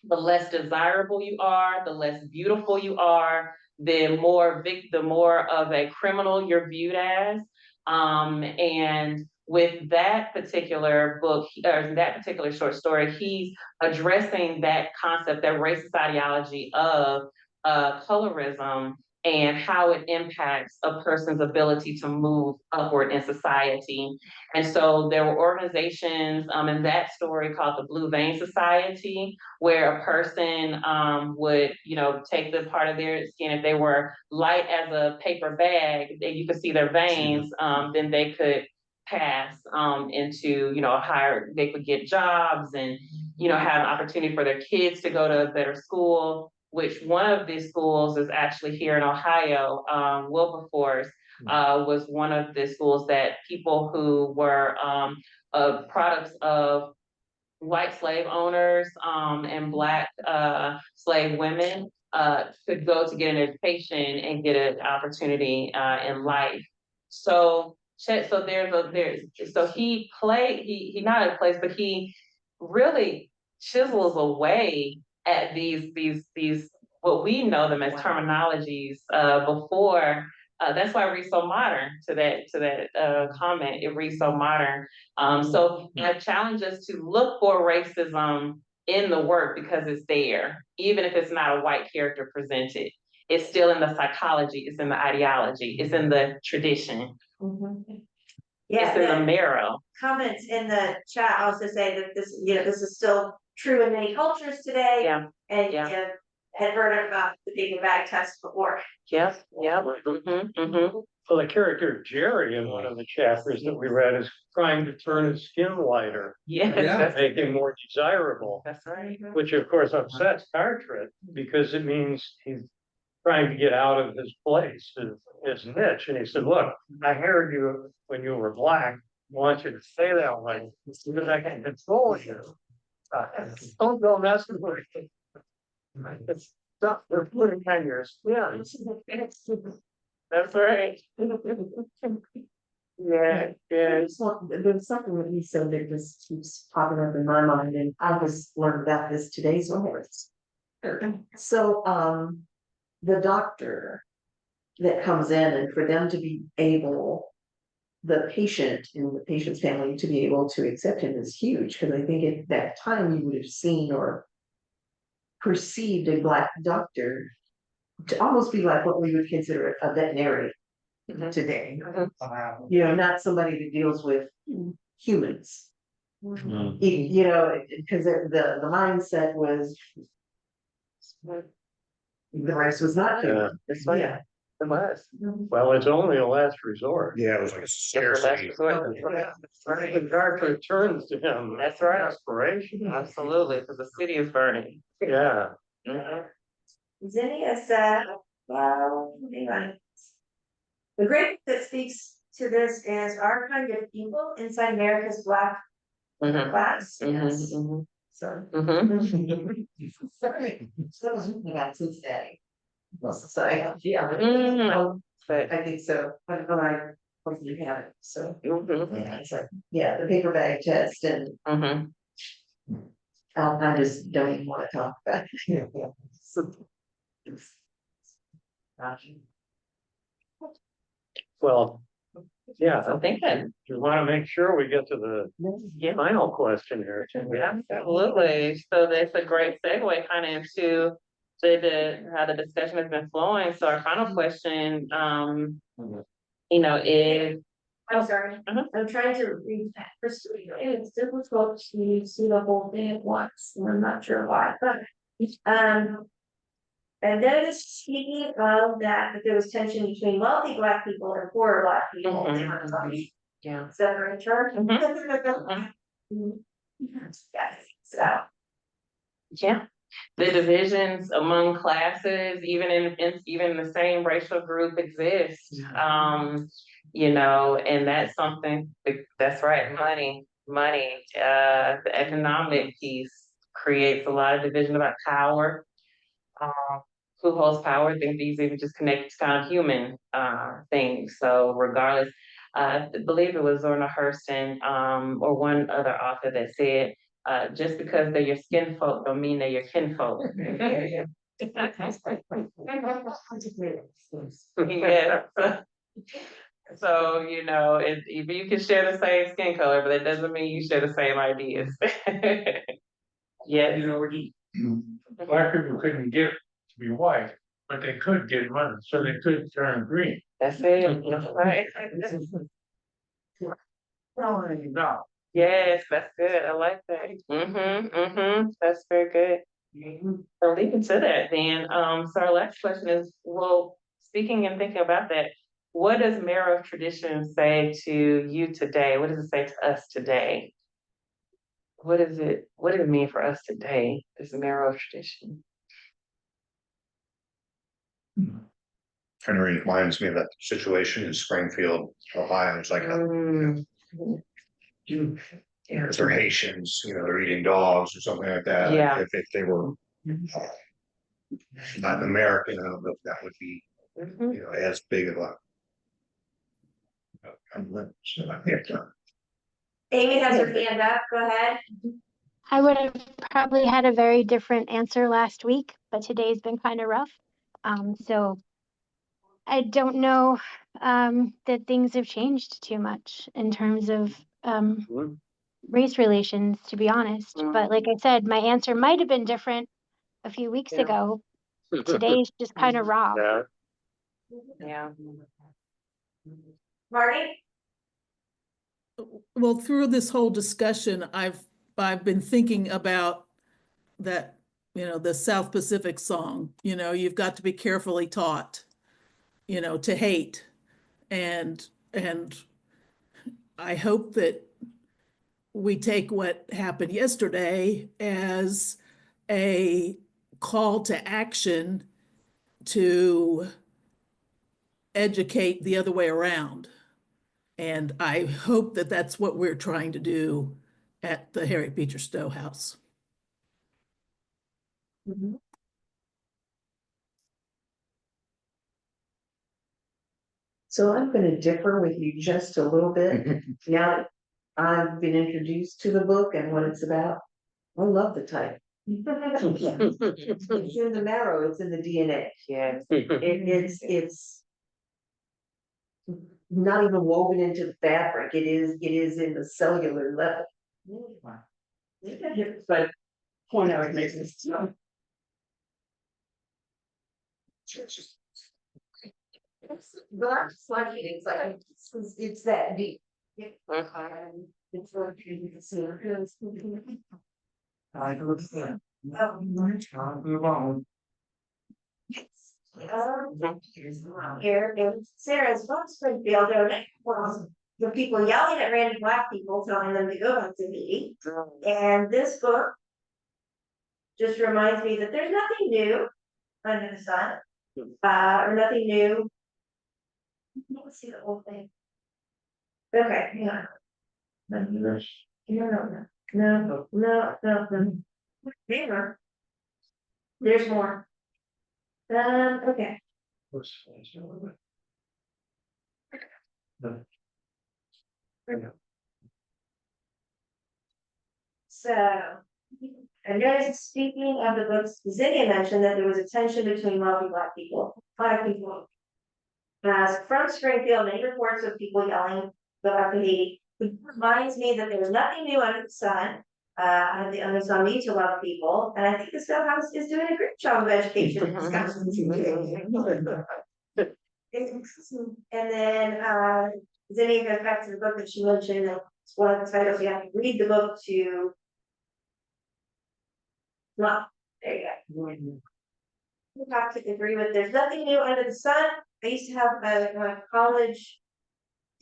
the less desirable you are, the less beautiful you are, the more of a criminal you're viewed as. And with that particular book, or that particular short story, he's addressing that concept, that racist ideology of colorism and how it impacts a person's ability to move upward in society. And so there were organizations in that story called the Blue Vein Society, where a person would, take the part of their skin, if they were light as a paper bag, you could see their veins, then they could pass into, they could get jobs and, have an opportunity for their kids to go to a better school. which one of these schools is actually here in Ohio. Wilberforce was one of the schools that people who were products of white slave owners and Black slave women could go to get an education and get an opportunity in life. So so he not plays, but he really chisels away at these what we know them as terminologies before. That's why it reads so modern to that comment. It reads so modern. So I challenge us to look for racism in the work because it's there, even if it's not a white character presented. It's still in the psychology, it's in the ideology, it's in the tradition. Yeah, it's in the marrow. Comments in the chat also say that this, this is still true in many cultures today. Yeah. And had heard about the big bag test before. Yes, yeah. Well, the character Jerry in one of the chapters that we read is trying to turn his skin lighter. Yeah. Make him more desirable. That's right. Which of course upsets Carteret because it means he's trying to get out of his place, his niche. And he said, look, I heard you when you were Black. I want you to stay that way because I can control you. Don't go messing with it. It's stuff they're putting on your skin. That's right. Yeah, There's something that he said that just keeps popping up in my mind, and I just learned about this today's words. So, the doctor that comes in, and for them to be able, the patient and the patient's family to be able to accept him is huge, because I think at that time you would have seen or perceived a Black doctor to almost be like what we would consider a veterinarian today. Not somebody that deals with humans. Because the mindset was the race was not human. Yeah. It was. Well, it's only a last resort. Yeah, it was like a scarcity. The Carteret turns to him. That's right. Aspiration. Absolutely, because the city is burning. Yeah. Zinnia said, well, hang on. The great that speaks to this is our kind of people inside America's Black class. Yes. So. Sorry. About Cincinnati. So I think so. But I personally have it. So it's like, the paper bag test, and I just don't even want to talk about it. Well, yeah, I think that you want to make sure we get to the final question here. absolutely. So that's a great segue kind of into how the discussion has been flowing. So our final question, is. I'm sorry. I'm trying to read that. It's difficult to see the whole thing at once, and I'm not sure why. But and then speaking of that there was tension between wealthy Black people and poorer Black people. Yeah. Is that right, Charles? Yes. So. Yeah. The divisions among classes, even in the same racial group exist. And that's something that's right. Money, the economic piece creates a lot of division about power. Who holds power? I think these even just connect to kind of human things. So regardless, I believe it was Zorna Hurston or one other author that said, just because they're your skin folk don't mean they're your kinfolk. Yeah. So, you can share the same skin color, but that doesn't mean you share the same ideas. Yeah. Black people couldn't get to be white, but they could get money, so they could turn green. That's it. That's right. No. Yes, that's good. I like that. That's very good. So leading to that then, so our last question is, well, speaking and thinking about that, what does Marrow of Tradition say to you today? What does it say to us today? What does it mean for us today, this Marrow of Tradition? Kind of reminds me of that situation in Springfield, Ohio. It's like, if they're Haitians, they're eating dogs or something like that. Yeah. If they were not American, I don't know if that would be, as big of a. Amy has her hand up, go ahead. I would have probably had a very different answer last week, but today's been kind of rough. So I don't know that things have changed too much in terms of race relations, to be honest. But like I said, my answer might have been different a few weeks ago. Today's just kind of raw. Yeah. Marty? Well, through this whole discussion, I've been thinking about that, the South Pacific song, you've got to be carefully taught, to hate. And I hope that we take what happened yesterday as a call to action to educate the other way around. And I hope that that's what we're trying to do at the Harriet Beecher Stowe House. So I'm gonna differ with you just a little bit. Now that I've been introduced to the book and what it's about, I love the title. It's in the marrow, it's in the DNA. Yes. It's not even woven into the fabric. It is in the cellular level. But point out, it makes sense. But it's like it's that deep. It's like you can see it. Here in Sarah's book, Springfield, there were the people yelling at random black people, telling them to go back to meeting. And this book just reminds me that there's nothing new under the sun, or nothing new. Let's see the whole thing. Okay, yeah. No. There's more. Okay. So, I noticed speaking of the books, Xavier mentioned that there was a tension between wealthy black people. From Springfield, many reports of people yelling about the Haiti, which reminds me that there's nothing new under the sun. I have the onus on me to love people, and I think the Stowe House is doing a great job of education and discussion. And then Zinnia goes back to the book that she mentioned. It's one of the titles you have to read the book to. Well, there you go. You have to agree with there's nothing new under the sun. I used to have a college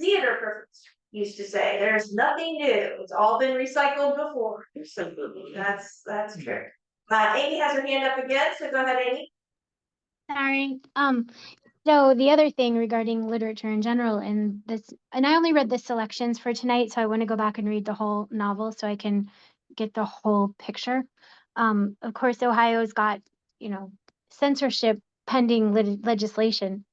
theater professor used to say there's nothing new. It's all been recycled before. That's true. Amy has her hand up again, so go ahead, Amy. Sorry. So the other thing regarding literature in general, and I only read the selections for tonight, so I want to go back and read the whole novel so I can get the whole picture. Of course, Ohio's got, censorship pending legislation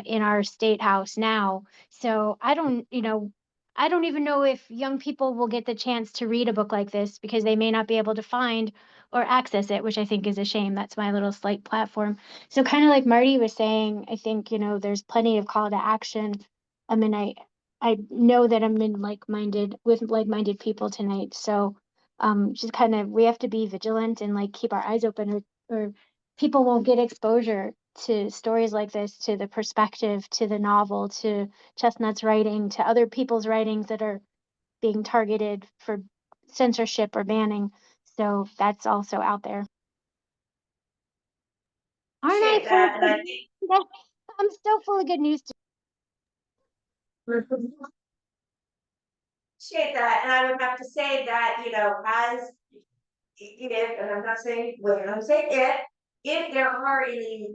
in our state house now. So I don't even know if young people will get the chance to read a book like this because they may not be able to find or access it, which I think is a shame. That's my little slight platform. So kind of like Marty was saying, I think, there's plenty of call to action. I mean, I know that I'm with like-minded people tonight. So just kind of, we have to be vigilant and keep our eyes open or people won't get exposure to stories like this, to the perspective, to the novel, to Chesnutt's writing, to other people's writings that are being targeted for censorship or banning. So that's also out there. Aren't I I'm still full of good news. Appreciate that, and I would have to say that, as if, and I'm not saying when, I'm saying if there are any,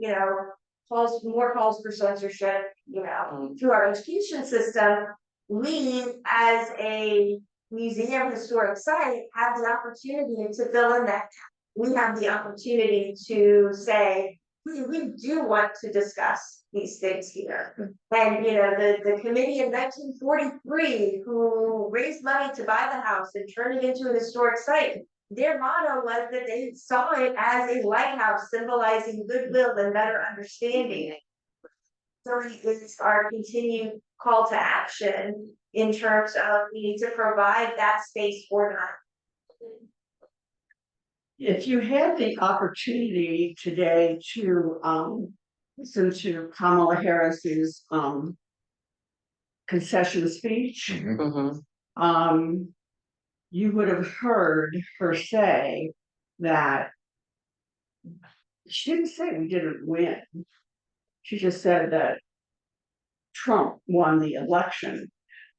more calls for censorship, through our education system, we, as a museum historic site, have the opportunity to fill in that. We have the opportunity to say, we do want to discuss these things here. And, the committee in 1943 who raised money to buy the house and turn it into an historic site, their motto was that they saw it as a lighthouse symbolizing goodwill and better understanding. So it's our continued call to action in terms of we need to provide that space for them. If you had the opportunity today to listen to Kamala Harris's concession speech, you would have heard her say that she didn't say we didn't win. She just said that Trump won the election,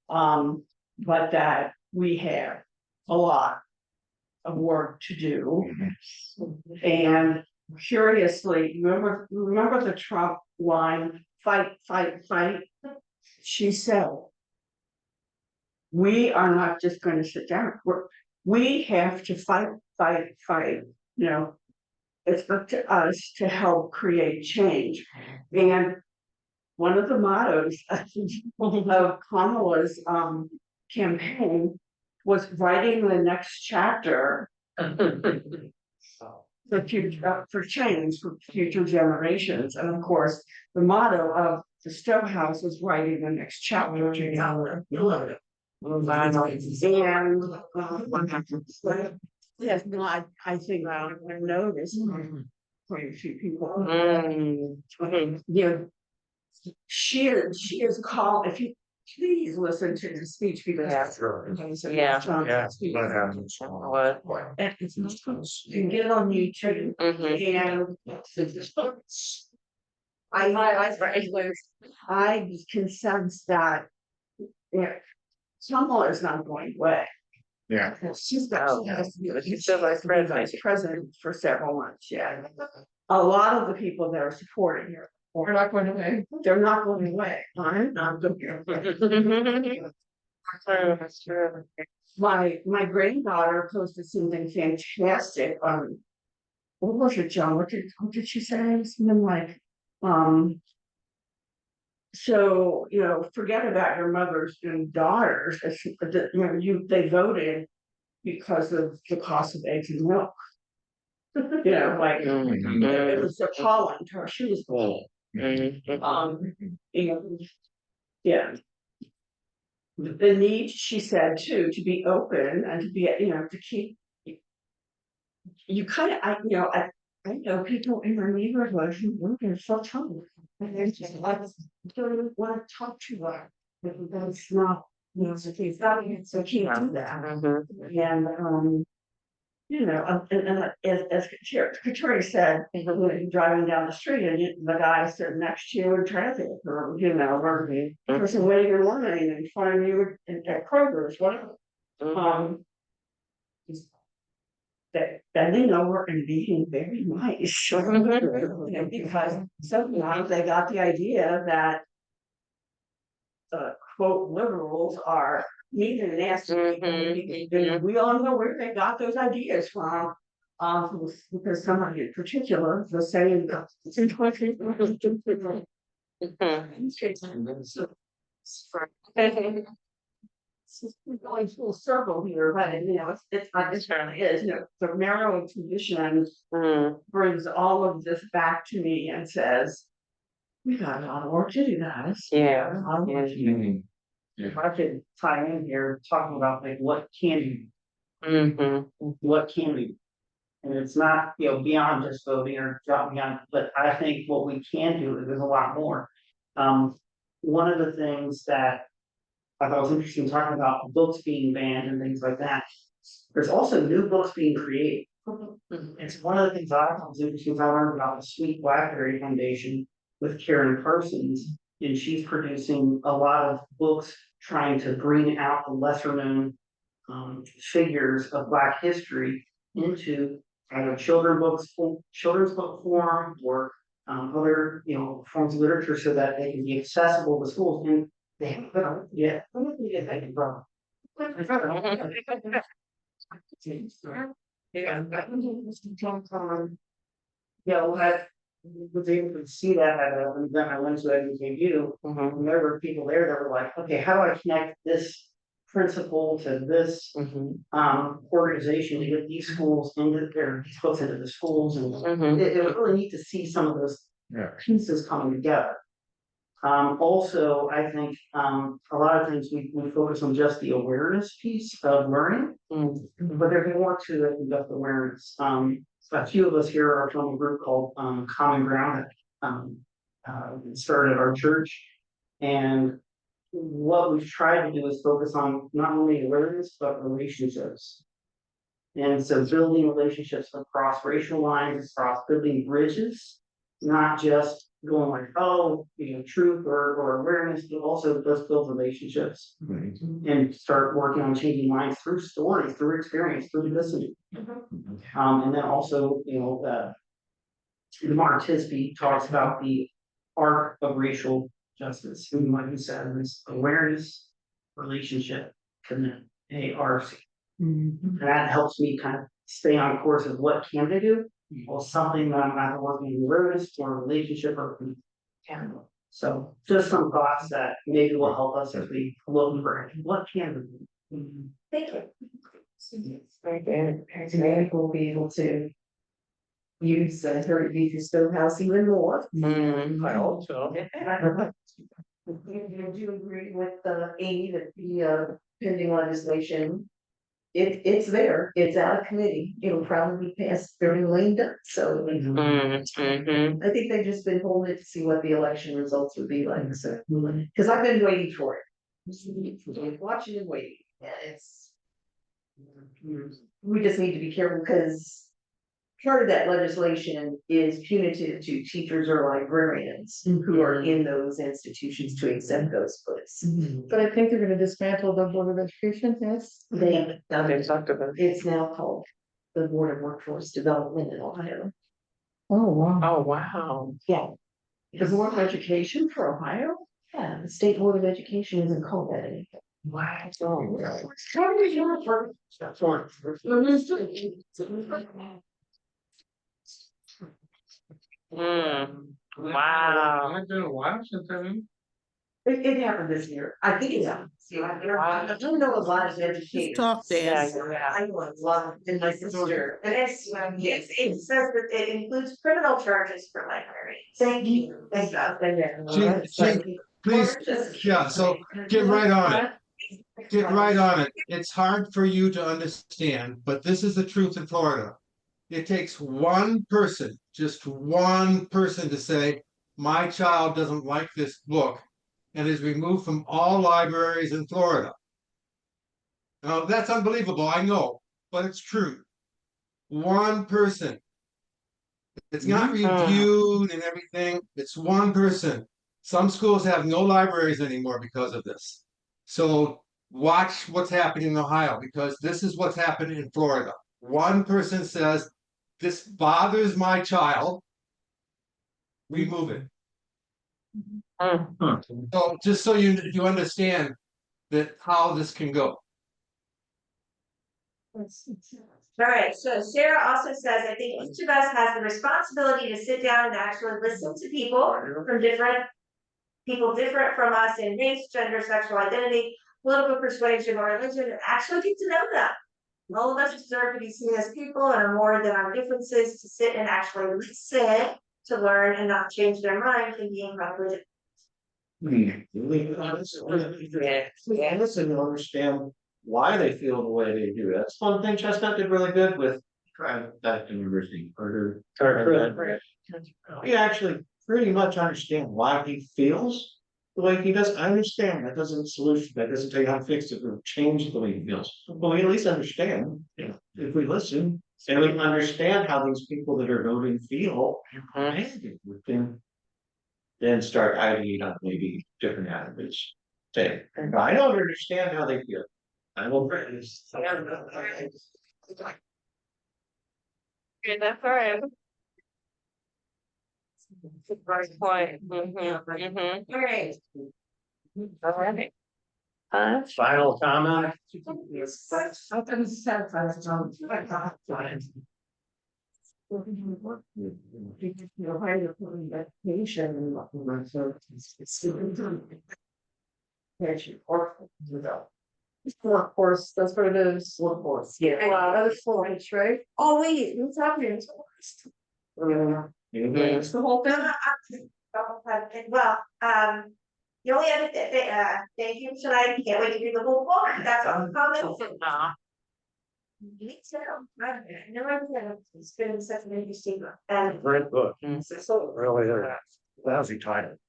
but that we have a lot of work to do. And curiously, remember the Trump line, fight, fight, fight? She said, we are not just going to sit down. We have to fight, fight, fight. It's up to us to help create change. And one of the mottos of Kamala's campaign was writing the next chapter for change for future generations. And of course, the motto of the Stowe House was writing the next chapter. Yes, no, I think I noticed quite a few people. She is called. If you please listen to the speech, because you can get it on YouTube. And I can sense that Kamala is not going away. Yeah. She's still vice president for several months. Yeah. A lot of the people that are supporting her are not going away. They're not going away. I'm not going away. That's true. My granddaughter posted something fantastic on what was it, John? What did she say? Something like, so, forget about your mothers and daughters. They voted because of the cost of eggs and milk. It was appalling to her. She was full. Yeah. The need, she said too, to be open and to be, to keep. You kind of, I know people in our neighborhood who they're so tough. And they're just like, don't even want to talk to her. That's not, so can't do that. And, as Keturah said, driving down the street and the guy sitting next to you in traffic, or, or the person waiting in line in front of you at Kroger's, whatever. Bending over and being very nice. Because sometimes they got the idea that quote liberals are mean and nasty. We all know where they got those ideas from. Because somebody in particular was saying going full circle here, but it's not this really is. The Marrow of Tradition brings all of this back to me and says, we got a lot of work to do, guys. If I could tie in here, talking about like what can we, and it's not beyond just voting or dropping beyond, but I think what we can do is there's a lot more. One of the things that I thought was interesting talking about books being banned and things like that. There's also new books being created. It's one of the things I thought was interesting. I learned about the Sweet Blackberry Foundation with Karen Parsons, and she's producing a lot of books trying to bring out the lesser known figures of Black history into either children's book form or other, forms of literature so that they can be accessible to schools and they haven't put on yet. I was able to see that at an event I went to at UKU. And there were people there that were like, okay, how do I connect this principle to this organization to get these schools into these books into the schools, and it was really neat to see some of those pieces coming together. Also, I think a lot of times we focus on just the awareness piece of learning, but there's more to it than just awareness. A few of us here are from a group called Common Ground that started at our church, and what we've tried to do is focus on not only awareness but relationships. And so building relationships across racial lines, across building bridges, not just going like, oh, truth or awareness, but also let's build relationships and start working on changing minds through stories, through experience, through listening. And then also, Lamar Tisby talks about the art of racial justice, and like you said, is awareness, relationship, commitment, ARC. And that helps me kind of stay on course of what can I do, or something that I'm either working in awareness or relationship or can. So just some thoughts that maybe will help us as we look for what can we do. Thank you. It's very good. Parents will be able to use Harriet Beecher Stowe House even more. I hope so. Do you agree with Amy that the pending legislation, it's there, it's out of committee, it'll probably be passed very lame duck, so. I think they've just been holding it to see what the election results would be like, so. Cause I've been waiting for it. Watching and waiting, and it's. We just need to be careful, because part of that legislation is punitive to teachers or librarians who are in those institutions to accept those books. But I think they're gonna dismantle the Board of Education, yes? They talked about it. It's now called the Board of Workforce Development in Ohio. Oh, wow. Oh, wow. Yeah. The Board of Education for Ohio? Yeah, the State Board of Education isn't called that anymore. Wow. Wow. It's been a while since I mean. It happened this year. I think it's happened. I don't know a lot of educators. Talk, Dan. I know a lot, and my sister. And it says that it includes criminal charges for libraries. Thank you. Thank you. Please, yeah, so get right on it. Get right on it. It's hard for you to understand, but this is the truth in Florida. It takes one person, just one person to say, my child doesn't like this book and is removed from all libraries in Florida. Now, that's unbelievable, I know, but it's true. One person. It's not reviewed and everything. It's one person. Some schools have no libraries anymore because of this. So watch what's happening in Ohio, because this is what's happening in Florida. One person says, this bothers my child, remove it. So just so you understand that how this can go. All right, so Sarah also says, I think each of us has the responsibility to sit down and actually listen to people from different from us in race, gender, sexual identity, political persuasion, or religion, and actually get to know them. All of us deserve to be seen as people and are more than our differences, to sit and actually listen, to learn and not change their mind thinking about religion. Listen to understand why they feel the way they do. That's one thing Chesnutt did really good with that University. He actually pretty much understand why he feels the way he does. I understand that doesn't solution, that doesn't tell you how to fix it or change the way he feels. But we at least understand, if we listen and we understand how these people that are voting feel, we can then start ideating on maybe different attitudes. Say, I don't understand how they feel. I will praise. That's all right. Great point. Great. All right. Final comment? Workforce, that's what it is. Workforce, yeah. Other forms, right? Oh, wait, what's happening? It's the whole thing. Well, the only other thank you tonight, can't wait to do the whole book, that's all the comments. Me too. I know it's been such an interesting book. Great book. So Really is. Lousy title.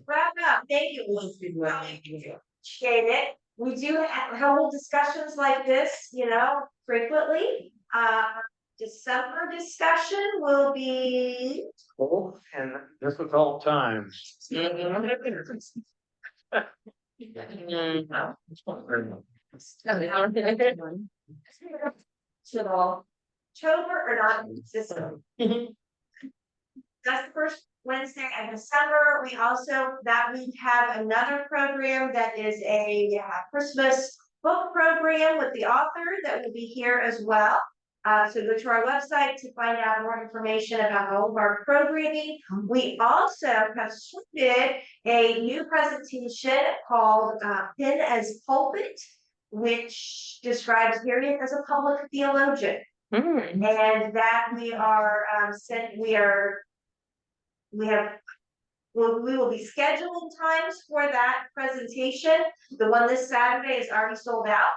wrap up, thank you. Appreciate it. We do hold discussions like this, frequently. December discussion will be. Oh, and difficult times. October or not, December. That's the first Wednesday in December. We also, that week, have another program that is a Christmas book program with the author that will be here as well. So go to our website to find out more information about all of our programming. We also have started a new presentation called Pen as Pulpit, which describes Harriet as a public theologian. And that we will be scheduling times for that presentation. The one this Saturday is already sold out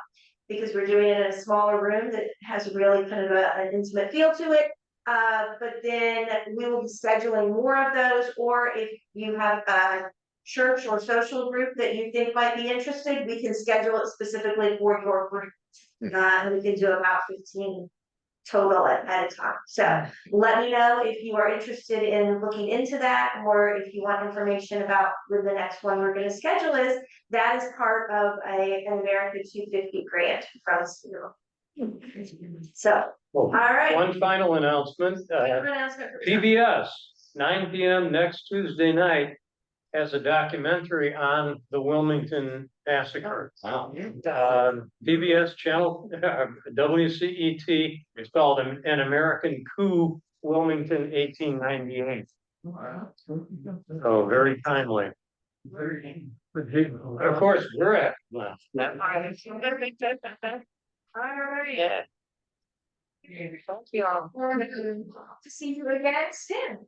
because we're doing it in a smaller room that has really kind of an intimate feel to it. But then we will be scheduling more of those, or if you have a church or social group that you think might be interested, we can schedule it specifically for your group. And we can do about 15 total at a time. So let me know if you are interested in looking into that, or if you want information about when the next one we're going to schedule is. That is part of an America 250 grant from school. So, all right. One final announcement. PBS, 9 p.m. next Tuesday night, has a documentary on the Wilmington Massacre. PBS channel, WCET, it's called An American Coup, Wilmington, 1898. So very timely. Of course, we're at. All right. Yeah. Thank you all. To see you again soon.